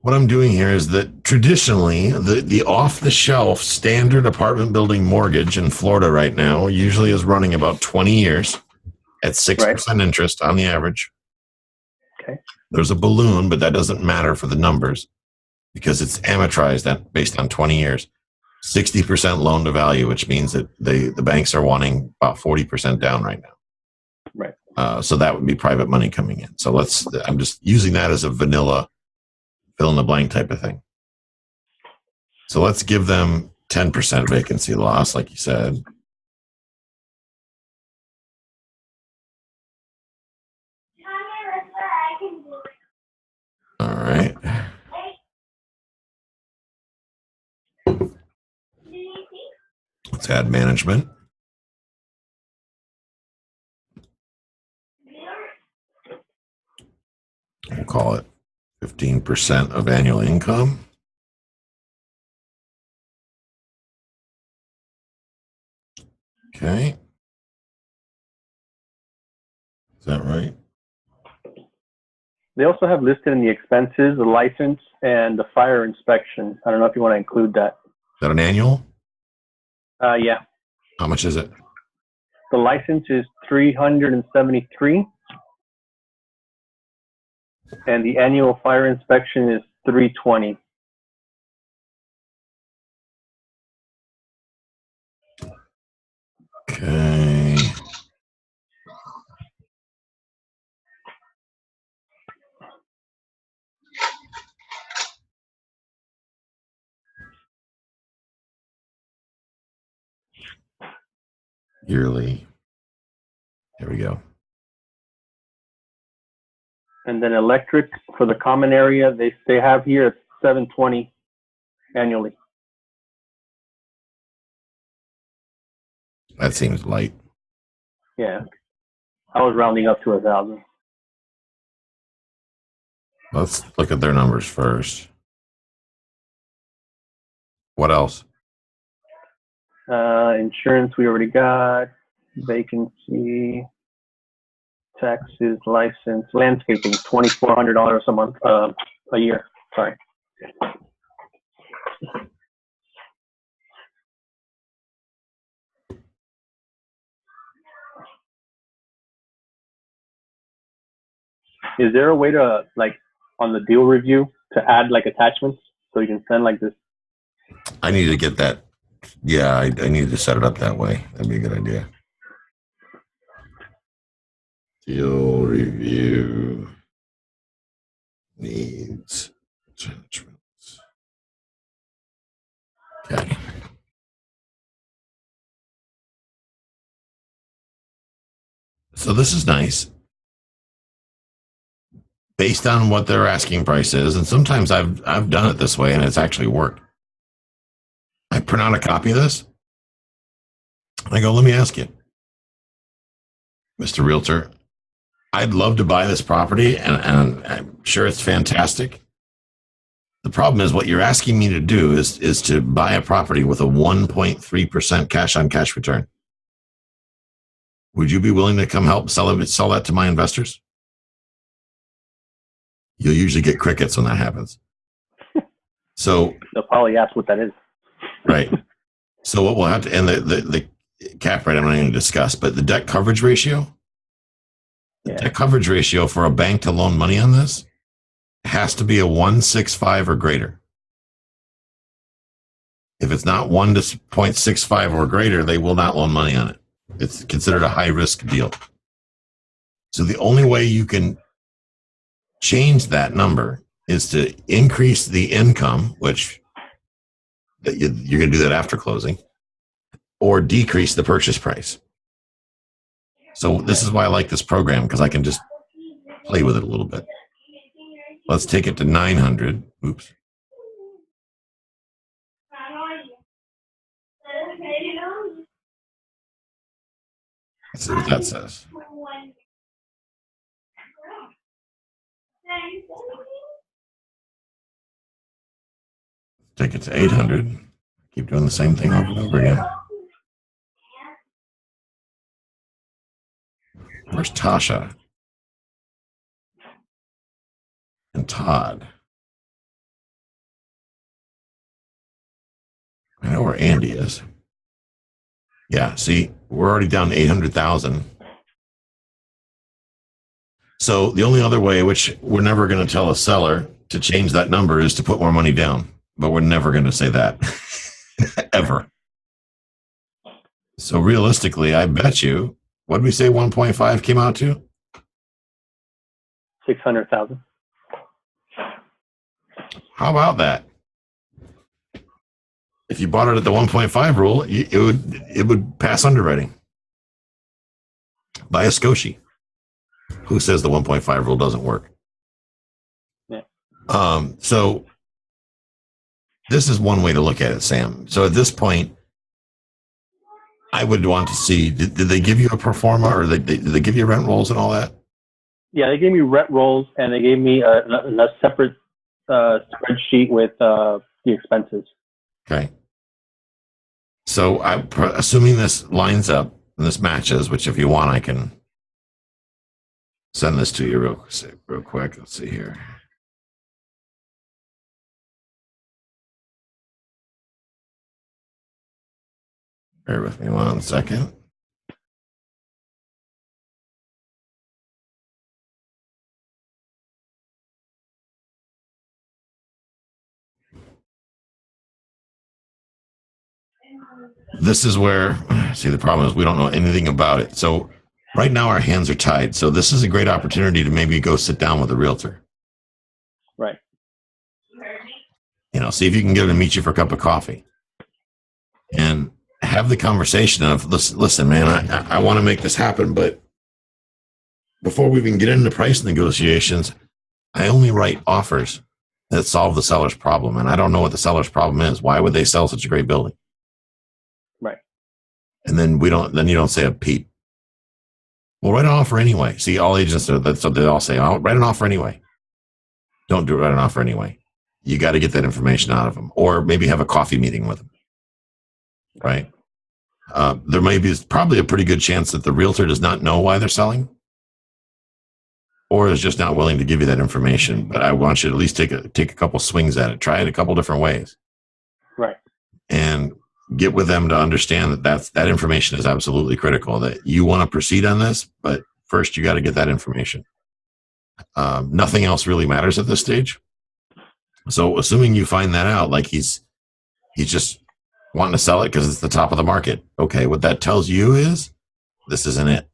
What I'm doing here is that traditionally the off-the-shelf standard apartment building mortgage in Florida right now usually is running about 20 years at 6% interest on the average. Okay. There's a balloon, but that doesn't matter for the numbers because it's amortized based on 20 years. 60% loan to value, which means that the banks are wanting about 40% down right now. Right. So that would be private money coming in. So I'm just using that as a vanilla fill in the blank type of thing. So let's give them 10% vacancy loss, like you said. All right. Let's add management. We'll call it 15% of annual income. Okay. Is that right? They also have listed in the expenses the license and the fire inspection. I don't know if you want to include that. Is that an annual? Yeah. How much is it? The license is $373, and the annual fire inspection is $320. Okay. Yearly. Here we go. And then electric for the common area, they have here $720 annually. That seems light. Yeah. I was rounding up to 1,000. Let's look at their numbers first. What else? Insurance we already got. Vacancy, taxes, license, landscaping, $2,400 a month, a year. Sorry. Is there a way to, like, on the deal review to add like attachments so you can send like this? I need to get that. Yeah, I need to set it up that way. That'd be a good idea. Deal review needs attachments. Okay. So this is nice. Based on what their asking price is, and sometimes I've done it this way and it's actually worked. I print out a copy of this. I go, let me ask you, Mr. Realtor, I'd love to buy this property and I'm sure it's fantastic. The problem is what you're asking me to do is to buy a property with a 1.3% cash on cash return. Would you be willing to come help sell that to my investors? You'll usually get crickets when that happens. So they'll probably ask what that is. Right. So what we'll have to, and the cap rate I'm not going to discuss, but the debt coverage ratio, the debt coverage ratio for a bank to loan money on this has to be a 1.65 or greater. If it's not 1.65 or greater, they will not loan money on it. It's considered a high risk deal. So the only way you can change that number is to increase the income, which you're going to do that after closing, or decrease the purchase price. So this is why I like this program, because I can just play with it a little bit. Let's take it to 900. Oops. Let's see what that says. Take it to 800. Keep doing the same thing over and over again. Where's Tasha? And Todd. I know where Andy is. Yeah, see, we're already down to 800,000. So the only other way, which we're never going to tell a seller to change that number, is to put more money down. But we're never going to say that. Ever. So realistically, I bet you, what did we say 1.5 came out to? 600,000. How about that? If you bought it at the 1.5 rule, it would pass underwriting by a skoshi. Who says the 1.5 rule doesn't work? Yeah. So this is one way to look at it, Sam. So at this point, I would want to see, did they give you a pro forma, or did they give you rent rolls and all that? Yeah, they gave me rent rolls, and they gave me a separate spreadsheet with the expenses. Okay. So I'm assuming this lines up and this matches, which if you want, I can send this to you real quick. Let's see here. Bear with me 1 second. This is where, see, the problem is we don't know anything about it. So right now our hands are tied. So this is a great opportunity to maybe go sit down with a realtor. Right. You know, see if you can get her to meet you for a cup of coffee and have the conversation of, listen, man, I want to make this happen, but before we even get into price negotiations, I only write offers that solve the seller's problem. And I don't know what the seller's problem is. Why would they sell such a great building? Right. And then you don't say a peep. Well, write an offer anyway. See, all agents that's what they all say. Oh, write an offer anyway. Don't write an offer anyway. You got to get that information out of them, or maybe have a coffee meeting with them. Right. There may be probably a pretty good chance that the realtor does not know why they're selling, or is just not willing to give you that information. But I want you to at least take a couple swings at it. Try it a couple different ways. Right. And get with them to understand that information is absolutely critical, that you want to proceed on this, but first you got to get that information. Nothing else really matters at this stage. So assuming you find that out, like he's just wanting to sell it because it's the top of the market. Okay. What that tells you is this isn't it.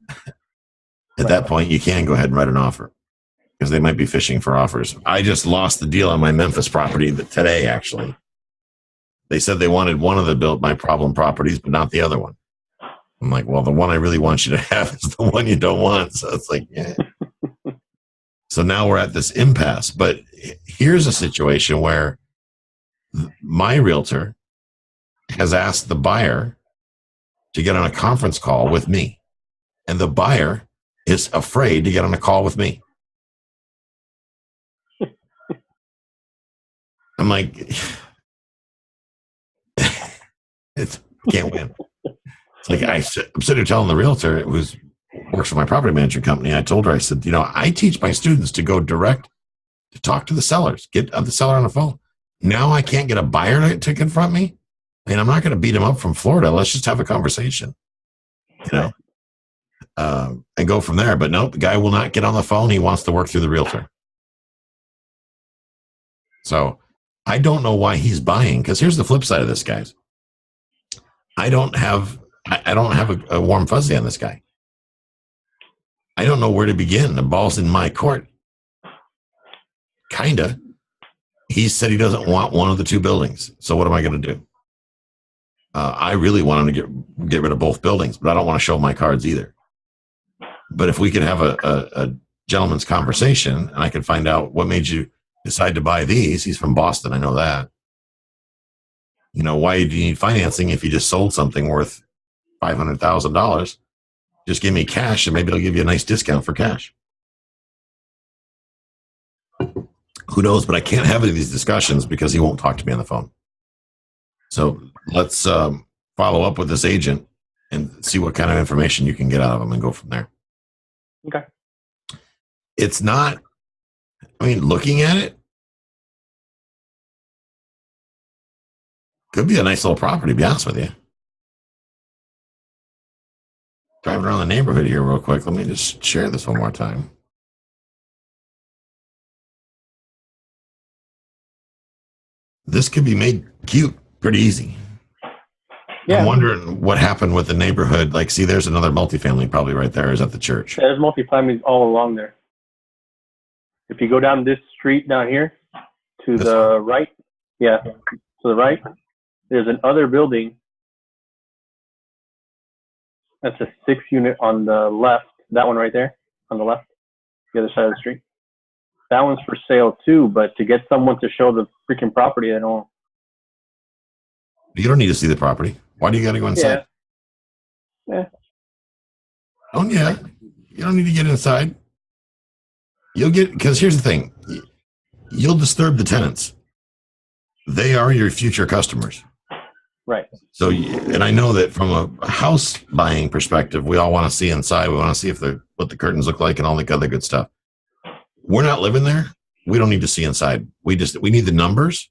At that point, you can go ahead and write an offer because they might be fishing for offers. I just lost the deal on my Memphis property today, actually. They said they wanted one of my problem properties, but not the other one. I'm like, well, the one I really want you to have is the one you don't want. So it's like, yeah. So now we're at this impasse. But here's a situation where my realtor has asked the buyer to get on a conference call with me. And the buyer is afraid to get on a call with me. I'm like... can't win. It's like I'm sitting here telling the realtor who works for my property management company. I told her, I said, I teach my students to go direct to talk to the sellers, get the seller on the phone. Now I can't get a buyer to confront me. I mean, I'm not going to beat him up from Florida. Let's just have a conversation, and go from there. But no, the guy will not get on the phone. He wants to work through the realtor. So I don't know why he's buying, because here's the flip side of this, guys. I don't have a warm fuzzy on this guy. I don't know where to begin. The ball's in my court. Kinda. He said he doesn't want one of the two buildings. So what am I going to do? I really want him to get rid of both buildings, but I don't want to show my cards either. But if we could have a gentleman's conversation and I could find out what made you decide to buy these. He's from Boston. I know that. Why do you need financing if you just sold something worth $500,000? Just give me cash and maybe they'll give you a nice discount for cash. Who knows? But I can't have any of these discussions because he won't talk to me on the phone. So let's follow up with this agent and see what kind of information you can get out of him and go from there. Okay. It's not, looking at it, could be a nice little property, to be honest with you. Driving around the neighborhood here real quick. Let me just share this one more time. This could be made cute pretty easy. Yeah. I'm wondering what happened with the neighborhood. Like, see, there's another multifamily probably right there. Is at the church. Yeah, there's multifamilies all along there. If you go down this street down here to the right, to the right, there's another building that's a 6-unit on the left. That one right there on the left, the other side of the street. That one's for sale too, but to get someone to show the freaking property, they don't. You don't need to see the property. Why do you got to go inside? Yeah. Oh yeah, you don't need to get inside. Because here's the thing, you'll disturb the tenants. They are your future customers. Right. So, and I know that from a house buying perspective, we all want to see inside. We want to see what the curtains look like and all the other good stuff. We're not living there. We don't need to see inside. We need the numbers.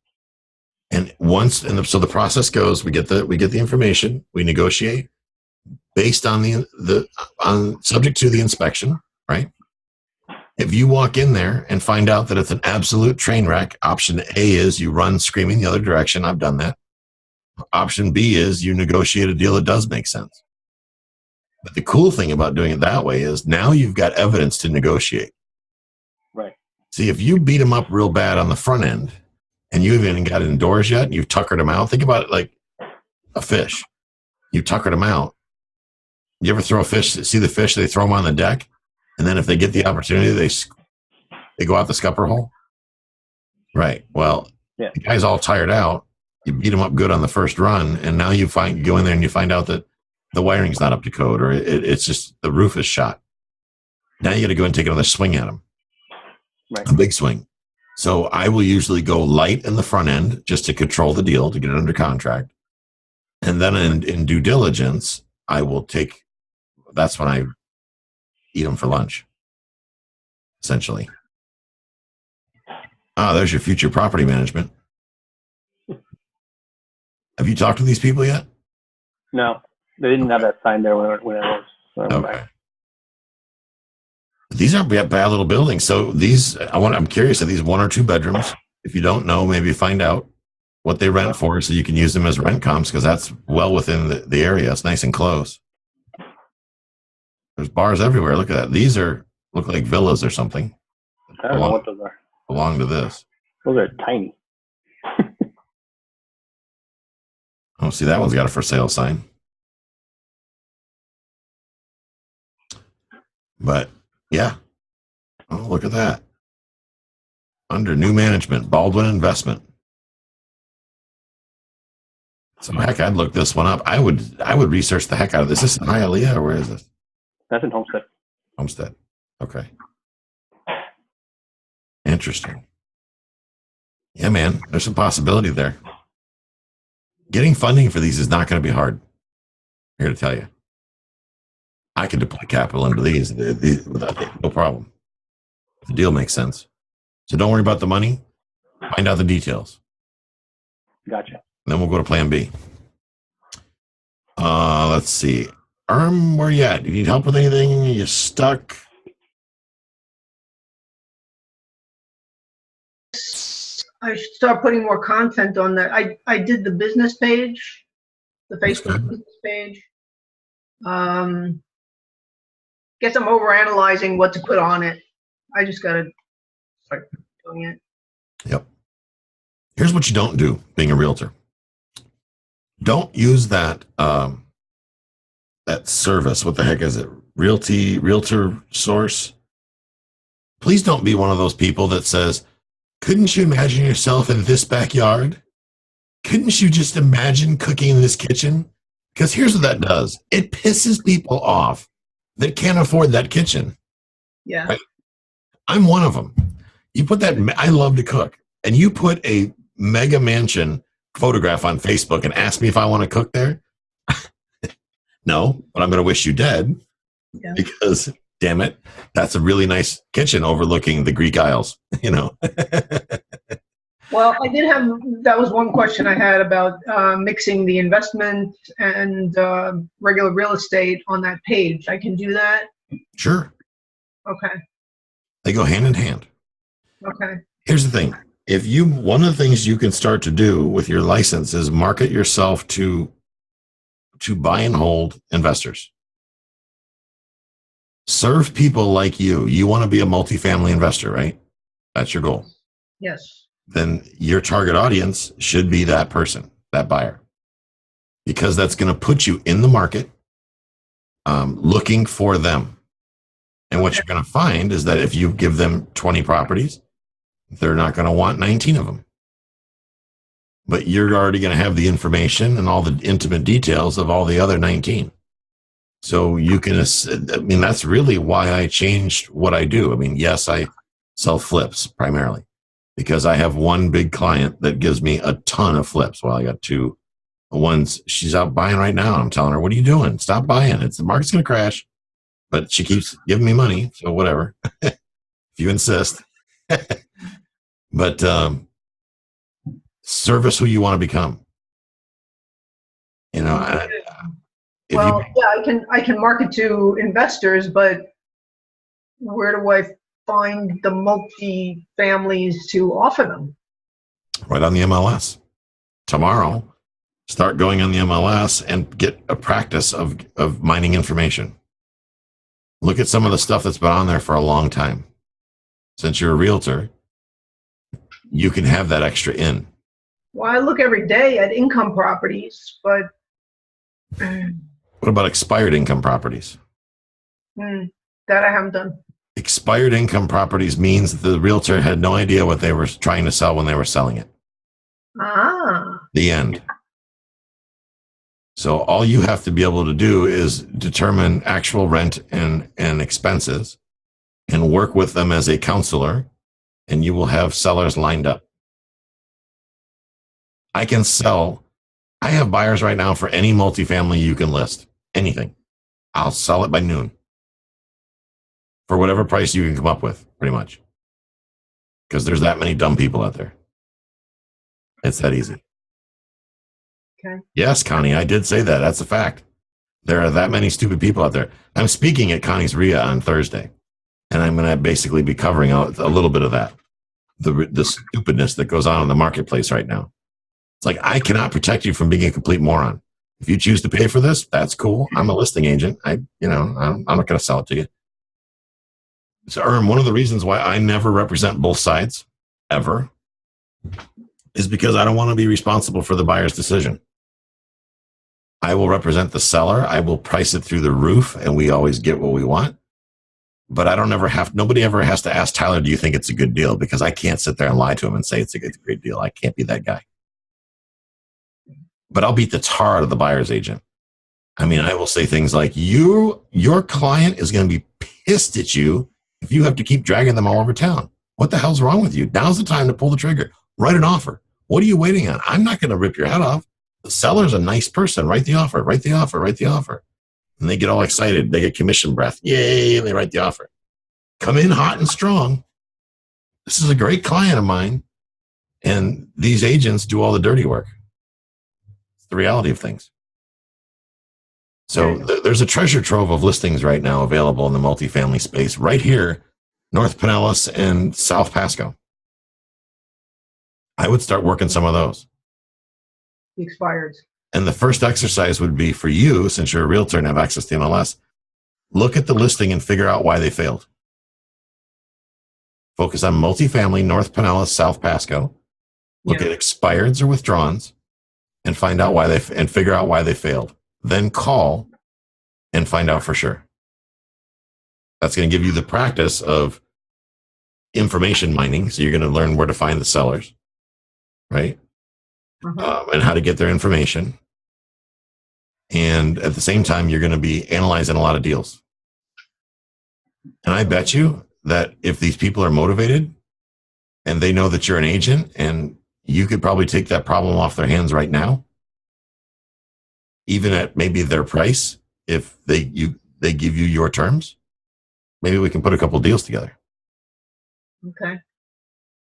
And so the process goes, we get the information, we negotiate based on on subject to the inspection, right? If you walk in there and find out that it's an absolute train wreck, option A is you run screaming the other direction. I've done that. Option B is you negotiate a deal that does make sense. But the cool thing about doing it that way is now you've got evidence to negotiate. Right. See, if you beat them up real bad on the front end and you haven't even got indoors yet, and you've tuckered them out, think about it like a fish. You tuckered them out. You ever throw a fish, see the fish, they throw them on the deck, and then if they get the opportunity, they go out the scupper hole? Right. Well, the guy's all tired out. You beat him up good on the first run, and now you go in there and you find out that the wiring's not up to code, or it's just the roof is shot. Now you got to go and take another swing at them, Right. a big swing. So I will usually go light in the front end just to control the deal, to get it under contract. And then in due diligence, I will take, that's when I eat them for lunch, essentially. Ah, there's your future property management. Have you talked to these people yet? No, they didn't have that sign there when I was. Okay. These aren't bad little buildings. So these, I'm curious, are these 1 or 2 bedrooms? If you don't know, maybe find out what they rent for so you can use them as rent comps, because that's well within the area. It's nice and close. There's bars everywhere. Look at that. These look like villas or something. I don't know what those are. Belong to this. Those are tiny. Oh, see, that one's got a for sale sign. But yeah. Oh, look at that. Under new management, Baldwin Investment. So heck, I'd look this one up. I would research the heck out of this. Is this in Hialeah or where is this? That's in Homestead. Homestead. Okay. Interesting. Yeah, man. There's some possibility there. Getting funding for these is not going to be hard. I'm here to tell you. I can deploy capital into these without no problem. The deal makes sense. So don't worry about the money. Find out the details. Gotcha. And then we'll go to plan B. Let's see. Where you at? You need help with anything? You stuck? I should start putting more content on that. I did the business page, the Facebook business page. Guess I'm overanalyzing what to put on it. I just gotta start doing it. Yep. Here's what you don't do being a realtor. Don't use that that service. What the heck is it? Realtor Source. Please don't be one of those people that says, couldn't you imagine yourself in this backyard? Couldn't you just imagine cooking in this kitchen? Because here's what that does. It pisses people off that can't afford that kitchen. Yeah. Right? I'm one of them. You put that, I love to cook, and you put a mega mansion photograph on Facebook and ask me if I want to cook there. No, but I'm going to wish you dead, because damn it, that's a really nice kitchen overlooking the Greek Isles, you know. Well, I did have, that was one question I had about mixing the investment and regular real estate on that page. I can do that? Sure. Okay. They go hand in hand. Okay. Here's the thing. One of the things you can start to do with your license is market yourself to buy and hold investors. Serve people like you. You want to be a multifamily investor, right? That's your goal. Yes. Then your target audience should be that person, that buyer, because that's going to put you in the market looking for them. And what you're going to find is that if you give them 20 properties, they're not going to want 19 of them. But you're already going to have the information and all the intimate details of all the other 19. So you can, I mean, that's really why I changed what I do. I mean, yes, I sell flips primarily because I have one big client that gives me a ton of flips. Well, I got 2. One's, she's out buying right now. I'm telling her, what are you doing? Stop buying. The market's going to crash. But she keeps giving me money. So whatever, if you insist. But service who you want to become. You know, I can market to investors, but where do I find the multi-families to offer them? Right on the MLS. Tomorrow, start going on the MLS and get a practice of mining information. Look at some of the stuff that's been on there for a long time. Since you're a realtor, you can have that extra in. Well, I look every day at income properties, but what about expired income properties? That I haven't done. Expired income properties means that the realtor had no idea what they were trying to sell when they were selling it. Ah. The end. So all you have to be able to do is determine actual rent and expenses and work with them as a counselor, and you will have sellers lined up. I have buyers right now for any multifamily you can list, anything. I'll sell it by noon for whatever price you can come up with, pretty much. Because there's that many dumb people out there. It's that easy. Okay. Yes, Connie, I did say that. That's a fact. There are that many stupid people out there. I'm speaking at Connie's RIA on Thursday, and I'm going to basically be covering out a little bit of that, the stupidness that goes on in the marketplace right now. It's like, I cannot protect you from being a complete moron. If you choose to pay for this, that's cool. I'm a listing agent. I'm not going to sell it to you. So, one of the reasons why I never represent both sides ever is because I don't want to be responsible for the buyer's decision. I will represent the seller. I will price it through the roof, and we always get what we want. But nobody ever has to ask Tyler, do you think it's a good deal? Because I can't sit there and lie to him and say it's a great deal. I can't be that guy. But I'll beat the tar out of the buyer's agent. I mean, I will say things like, your client is going to be pissed at you if you have to keep dragging them all over town. What the hell's wrong with you? Now's the time to pull the trigger. Write an offer. What are you waiting on? I'm not going to rip your head off. The seller's a nice person. Write the offer, write the offer, write the offer. And they get all excited. They get commission breath. Yay, and they write the offer. Come in hot and strong. This is a great client of mine. And these agents do all the dirty work. It's the reality of things. So there's a treasure trove of listings right now available in the multifamily space right here, North Pinellas and South Pasco. I would start working some of those. The expireds. And the first exercise would be for you, since you're a realtor and have access to MLS, look at the listing and figure out why they failed. Focus on multifamily, North Pinellas, South Pasco. Look at expireds or withdrawns and find out why and figure out why they failed. Then call and find out for sure. That's going to give you the practice of information mining. So you're going to learn where to find the sellers, right? And how to get their information. And at the same time, you're going to be analyzing a lot of deals. And I bet you that if these people are motivated and they know that you're an agent and you could probably take that problem off their hands right now, even at maybe their price, if they give you your terms, maybe we can put a couple deals together. Okay.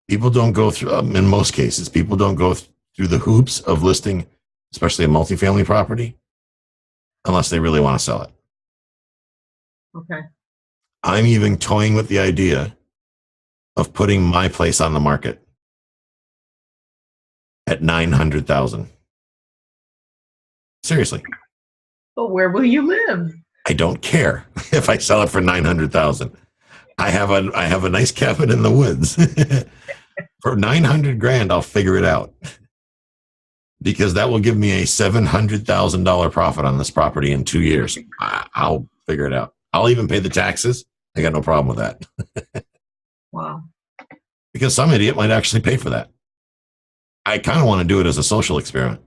People don't go through, in most cases, people don't go through the hoops of listing, especially a multifamily property, unless they really want to sell it. Okay. I'm even toying with the idea of putting my place on the market at $900,000. Seriously. But where will you live? I don't care if I sell it for $900,000. I have a nice cabin in the woods. For $900,000, I'll figure it out. Because that will give me a $700,000 profit on this property in 2 years. I'll figure it out. I'll even pay the taxes. I got no problem with that. Wow. Because some idiot might actually pay for that. I kind of want to do it as a social experiment,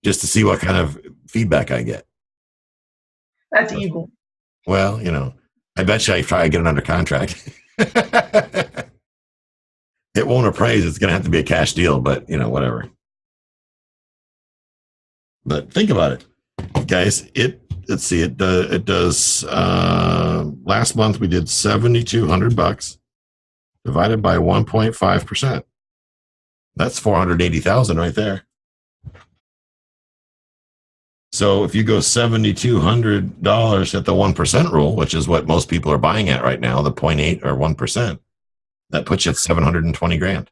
just to see what kind of feedback I get. That's evil. Well, I bet you I try to get it under contract. It won't appraise. It's going to have to be a cash deal, but whatever. But think about it, guys. Let's see. It does. Last month we did $7,200 divided by 1.5%. That's $480,000 right there. So if you go $7,200 at the 1% rule, which is what most people are buying at right now, the 0.8 or 1%, that puts you at $720,000.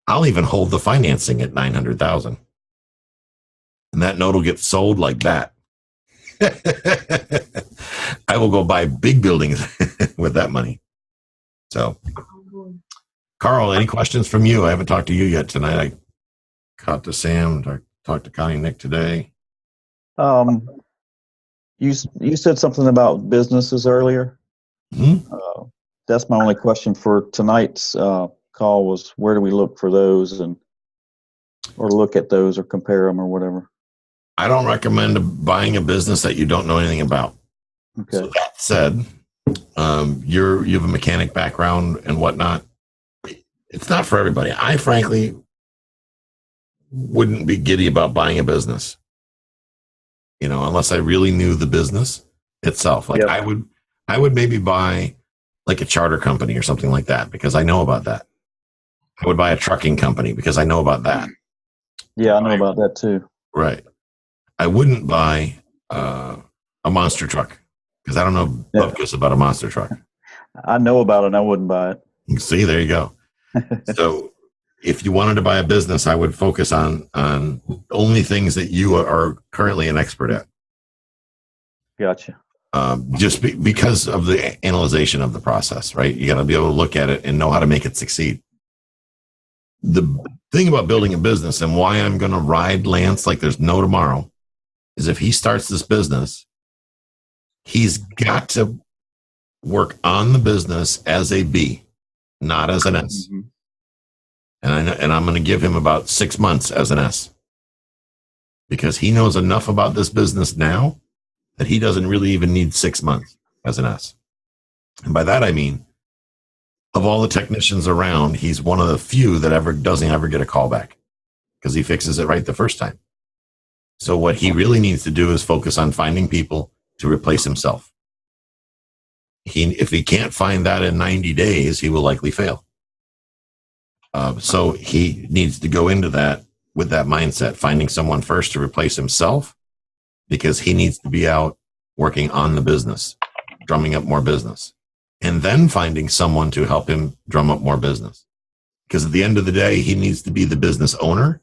I'll even hold the financing at $900,000, and that note will get sold like that. I will go buy big buildings with that money. So, Carl, any questions from you? I haven't talked to you yet tonight. I talked to Sam. I talked to Connie, Nick today. You said something about businesses earlier. Mm-hmm. That's my only question for tonight's call was where do we look for those? And Or look at those or compare them or whatever. I don't recommend buying a business that you don't know anything about. Okay. So that said, you have a mechanic background and whatnot. It's not for everybody. I frankly wouldn't be giddy about buying a business, unless I really knew the business itself. Like I would maybe buy like a charter company or something like that because I know about that. I would buy a trucking company because I know about that. Yeah, I know about that too. Right. I wouldn't buy a monster truck because I don't know bupkis about a monster truck. I know about it and I wouldn't buy it. See, there you go. So if you wanted to buy a business, I would focus on only things that you are currently an expert at. Gotcha. Just because of the analyzation of the process, right? You got to be able to look at it and know how to make it succeed. The thing about building a business and why I'm going to ride Lance like there's no tomorrow is if he starts this business, he's got to work on the business as a B, not as an S. Mm-hmm. And I'm going to give him about 6 months as an S because he knows enough about this business now that he doesn't really even need 6 months as an S. And by that, I mean, of all the technicians around, he's one of the few that doesn't ever get a call back because he fixes it right the first time. So what he really needs to do is focus on finding people to replace himself. If he can't find that in 90 days, he will likely fail. So he needs to go into that with that mindset, finding someone first to replace himself because he needs to be out working on the business, drumming up more business, and then finding someone to help him drum up more business. Because at the end of the day, he needs to be the business owner,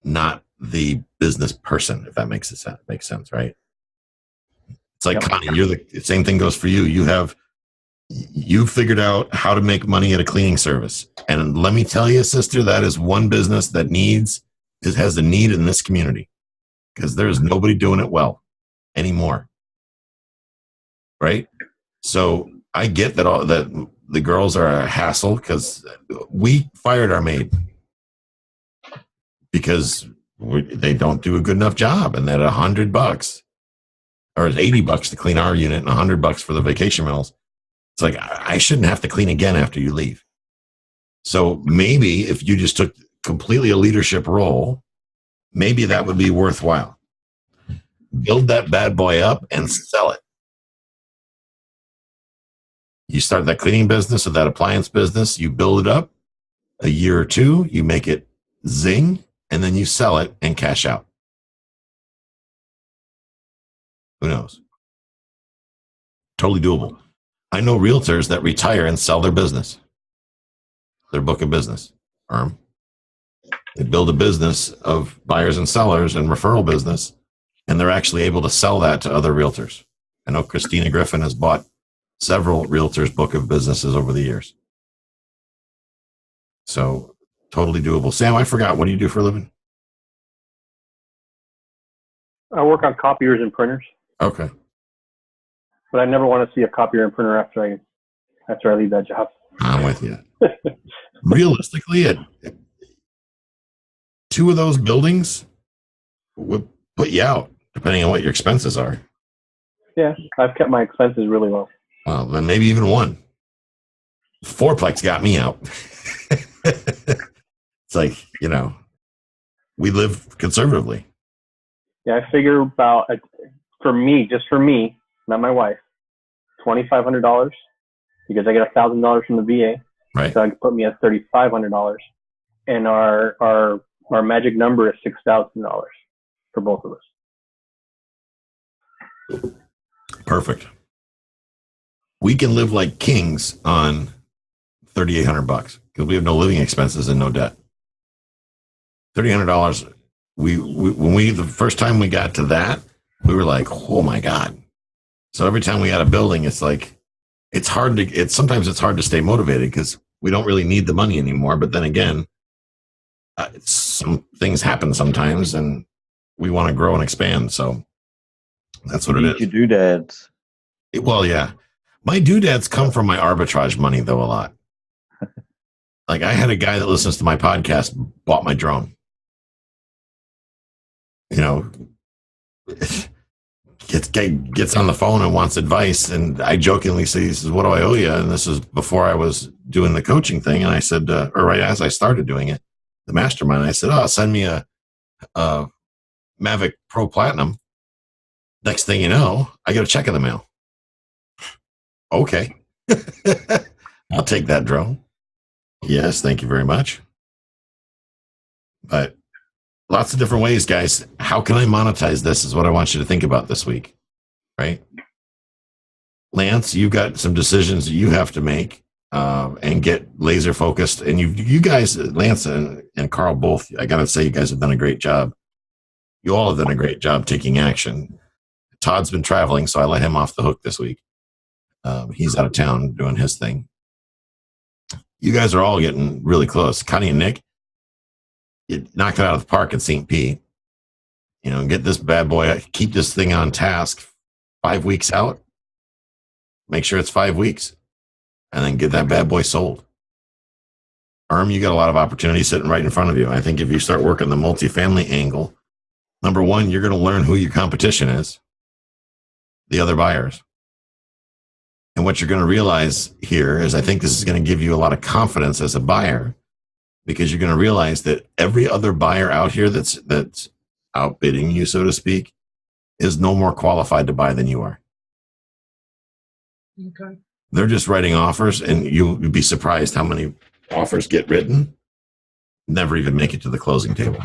not the business person, if that makes sense, right? It's like, yep. Connie, the same thing goes for you. You figured out how to make money at a cleaning service. And let me tell you, sister, that is one business that has a need in this community because there's nobody doing it well anymore. Right? So I get that the girls are a hassle because we fired our maid because they don't do a good enough job. And that $100 or $80 to clean our unit and $100 for the vacation rentals. It's like, I shouldn't have to clean again after you leave. So maybe if you just took completely a leadership role, maybe that would be worthwhile. Build that bad boy up and sell it. You start that cleaning business or that appliance business, you build it up a year or two, you make it zing, and then you sell it and cash out. Who knows? Totally doable. I know realtors that retire and sell their business, their book of business firm. They build a business of buyers and sellers and referral business, and they're actually able to sell that to other realtors. I know Christina Griffin has bought several realtors' book of businesses over the years. So totally doable. Sam, I forgot. What do you do for a living? I work on copiers and printers. Okay. But I never want to see a copier and printer after I leave that job. I'm with you. Realistically, two of those buildings would put you out, depending on what your expenses are. Yeah, I've kept my expenses really low. Well, then maybe even one. Fourplex got me out. It's like, we live conservatively. Yeah, I figure about, just for me, not my wife, $2,500 because I get $1,000 from the VA. Right. So I can put me at $3,500. And our magic number is $6,000 for both of us. Perfect. We can live like kings on $3,800 because we have no living expenses and no debt. $3,800. The first time we got to that, we were like, oh my God. So every time we got a building, it's like, sometimes it's hard to stay motivated because we don't really need the money anymore. But then again, some things happen sometimes and we want to grow and expand. So that's what it is. Your doodads. Well, yeah. My doodads come from my arbitrage money, though, a lot. Like I had a guy that listens to my podcast bought my drone. you know, gets on the phone and wants advice. And I jokingly say, he says, what do I owe you? And this is before I was doing the coaching thing. And I said, or right as I started doing it, the mastermind, I said, oh, send me a Mavic Pro Platinum. Next thing you know, I get a check in the mail. Okay. I'll take that drone. Yes, thank you very much. But lots of different ways, guys. How can I monetize this is what I want you to think about this week, right? Lance, you've got some decisions that you have to make and get laser focused. And you guys, Lance and Carl both, I got to say, you guys have done a great job. You all have done a great job taking action. Todd's been traveling, so I let him off the hook this week. He's out of town doing his thing. You guys are all getting really close. Connie and Nick, you knocked it out of the park at St. Pete. You know, get this bad boy, keep this thing on task 5 weeks out. Make sure it's 5 weeks. And then get that bad boy sold. You got a lot of opportunity sitting right in front of you. I think if you start working the multifamily angle, number one, you're going to learn who your competition is, the other buyers. And what you're going to realize here is I think this is going to give you a lot of confidence as a buyer, because you're going to realize that every other buyer out here that's outbidding you, so to speak, is no more qualified to buy than you are. Okay. They're just writing offers, and you'll be surprised how many offers get written, never even make it to the closing table.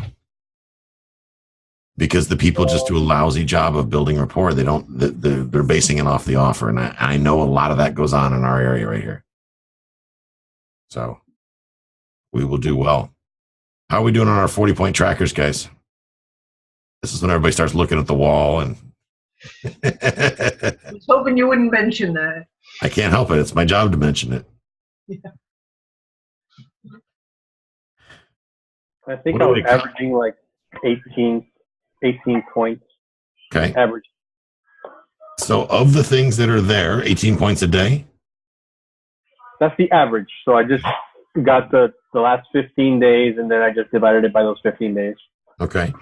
Because the people just do a lousy job of building rapport. They're basing it off the offer. And I know a lot of that goes on in our area right here. So we will do well. How are we doing on our 40-point trackers, guys? This is when everybody starts looking at the wall. And I was hoping you wouldn't mention that. I can't help it. It's my job to mention it. Yeah. I think I was averaging like 18 points. Okay. Average. So of the things that are there, 18 points a day? That's the average. So I just got the last 15 days, and then I just divided it by those 15 days. Okay.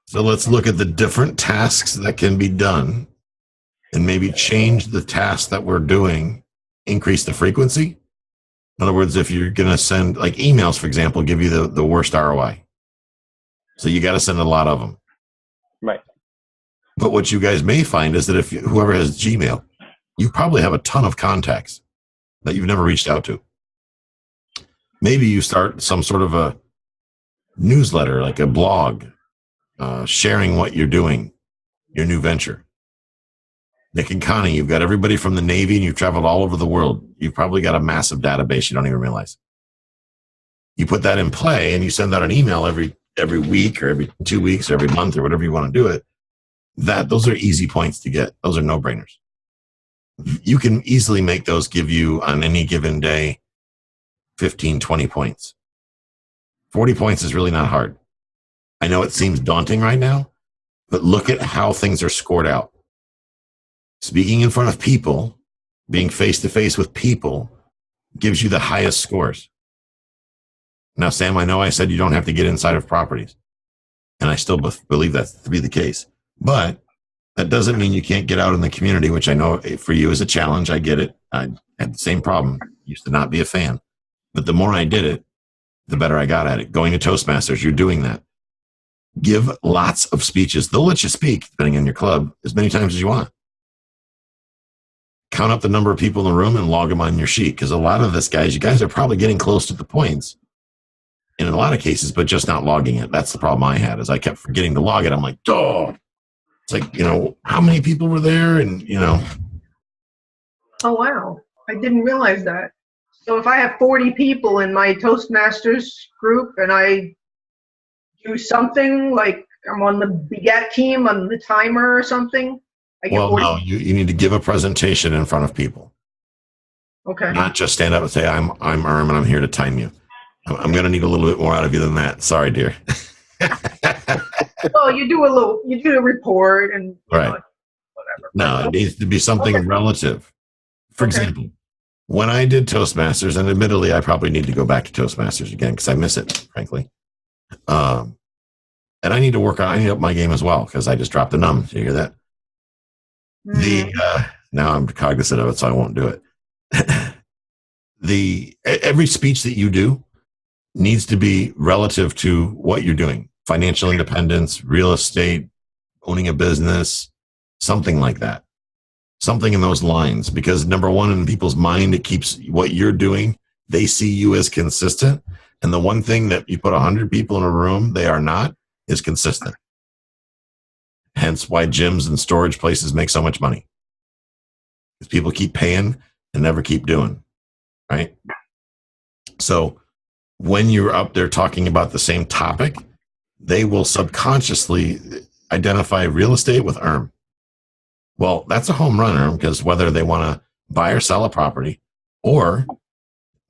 So let's look at the different tasks that can be done and maybe change the tasks that we're doing, increase the frequency. In other words, if you're going to send, like emails, for example, give you the worst ROI. So you got to send a lot of them. Right. But what you guys may find is that if whoever has Gmail, you probably have a ton of contacts that you've never reached out to. Maybe you start some sort of a newsletter, like a blog, sharing what you're doing, your new venture. Nick and Connie, you've got everybody from the Navy and you've traveled all over the world. You've probably got a massive database you don't even realize. You put that in play and you send out an email every week or every 2 weeks or every month or whatever you want to do it. Those are easy points to get. Those are no-brainers. You can easily make those give you on any given day 15, 20 points. 40 points is really not hard. I know it seems daunting right now, but look at how things are scored out. Speaking in front of people, being face-to-face with people, gives you the highest scores. Now, Sam, I know I said you don't have to get inside of properties, and I still believe that to be the case. But that doesn't mean you can't get out in the community, which I know for you is a challenge. I get it. I had the same problem. Used to not be a fan. But the more I did it, the better I got at it. Going to Toastmasters, you're doing that. Give lots of speeches. They'll let you speak, depending on your club, as many times as you want. Count up the number of people in the room and log them on your sheet. Because a lot of this, guys, you guys are probably getting close to the points in a lot of cases, but just not logging it. That's the problem I had, is I kept forgetting to log it. I'm like, oh, it's like, how many people were there? And, Oh, wow. I didn't realize that. So if I have 40 people in my Toastmasters group and I do something like I'm on the Begat team on the timer or something, I get 40. No, you need to give a presentation in front of people. Okay. Not just stand up and say, I'm Erm and I'm here to time you. I'm going to need a little bit more out of you than that. Sorry, dear. Well, you do a report and right. Whatever. No, it needs to be something relative. For example, when I did Toastmasters, and admittedly, I probably need to go back to Toastmasters again because I miss it, frankly. I and I need to up my game as well because I just dropped a num. You hear that? Now I'm cognizant of it, so I won't do it. Every speech that you do needs to be relative to what you're doing. Financial independence, real estate, owning a business, something like that. Something in those lines. Because number one, in people's mind, it keeps what you're doing, they see you as consistent. And the one thing that you put 100 people in a room, they are not, is consistent. Hence why gyms and storage places make so much money. Because people keep paying and never keep doing. Right? So when you're up there talking about the same topic, they will subconsciously identify real estate with ERM. Well, that's a home run, because whether they want to buy or sell a property or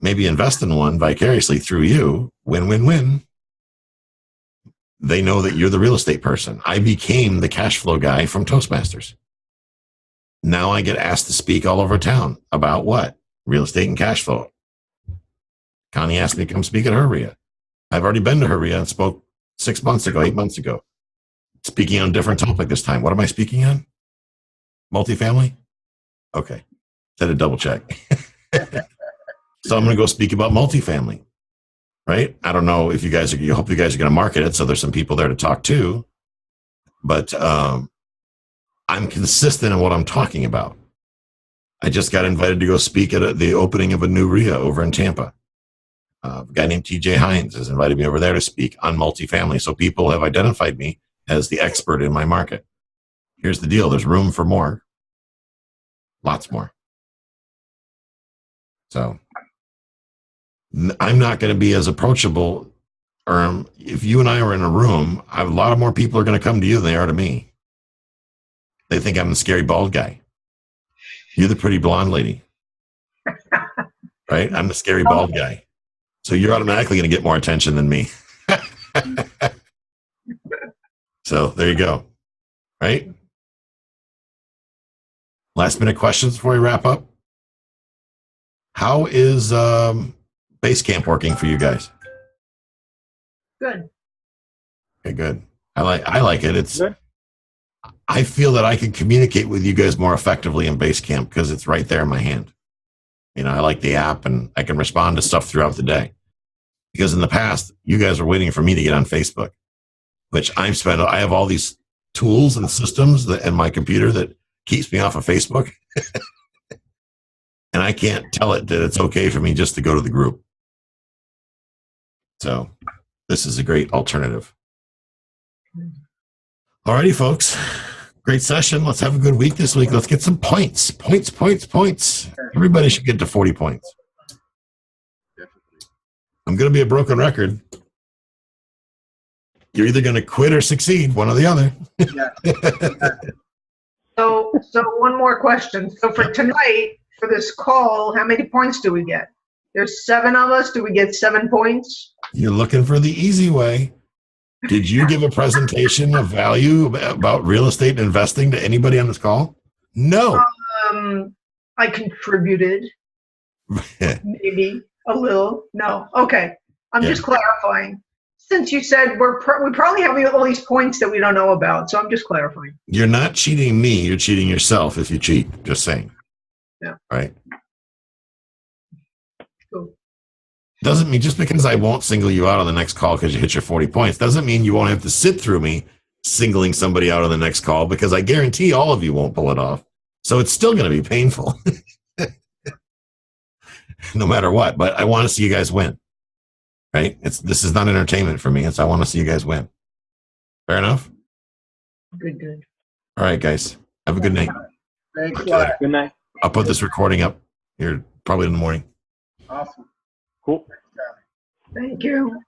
maybe invest in one vicariously through you, win, win, win. They know that you're the real estate person. I became the cash flow guy from Toastmasters. Now I get asked to speak all over town about what? Real estate and cash flow. Connie asked me to come speak at her RIA. I've already been to her RIA and spoke 8 months ago. Speaking on a different topic this time. What am I speaking on? Multifamily? Okay. Had to double check. So I'm going to go speak about multifamily, right? I don't know if you guys are, hope you guys are going to market it. So there's some people there to talk to, but I'm consistent in what I'm talking about. I just got invited to go speak at the opening of a new RIA over in Tampa. A guy named TJ Hines has invited me over there to speak on multifamily. So people have identified me as the expert in my market. Here's the deal. There's room for more. Lots more. So I'm not going to be as approachable. If you and I were in a room, a lot of more people are going to come to you than they are to me. They think I'm the scary bald guy. You're the pretty blonde lady. Right? I'm the scary bald guy. So you're automatically going to get more attention than me. So there you go. Right? Last minute questions before we wrap up. How is Basecamp working for you guys? Good. Okay, good. I like it. It's Good. I feel that I can communicate with you guys more effectively in Basecamp because it's right there in my hand. You know, I like the app and I can respond to stuff throughout the day. Because in the past, you guys were waiting for me to get on Facebook, which I have all these tools and systems in my computer that keeps me off of Facebook. And I can't tell it that it's okay for me just to go to the group. So this is a great alternative. Alrighty, folks. Great session. Let's have a good week this week. Let's get some points. Points. Everybody should get to 40 points. I'm going to be a broken record. You're either going to quit or succeed, one or the other. So one more question. So for tonight, for this call, how many points do we get? There's 7 of us. Do we get 7 points? You're looking for the easy way. Did you give a presentation of value about real estate and investing to anybody on this call? No. I contributed. Maybe a little. No. Okay. I'm just clarifying. Since you said we probably have all these points that we don't know about, so I'm just clarifying. You're not cheating me. You're cheating yourself if you cheat. Just saying. Yeah. Right. Cool. Doesn't mean just because I won't single you out on the next call because you hit your 40 points doesn't mean you won't have to sit through me singling somebody out on the next call, because I guarantee all of you won't pull it off. So it's still going to be painful no matter what, but I want to see you guys win, right? This is not entertainment for me. I want to see you guys win. Fair enough? Good. All right, guys. Have a good night. Thanks a lot. Good night. I'll put this recording up here probably in the morning. Awesome. Cool. Thank you.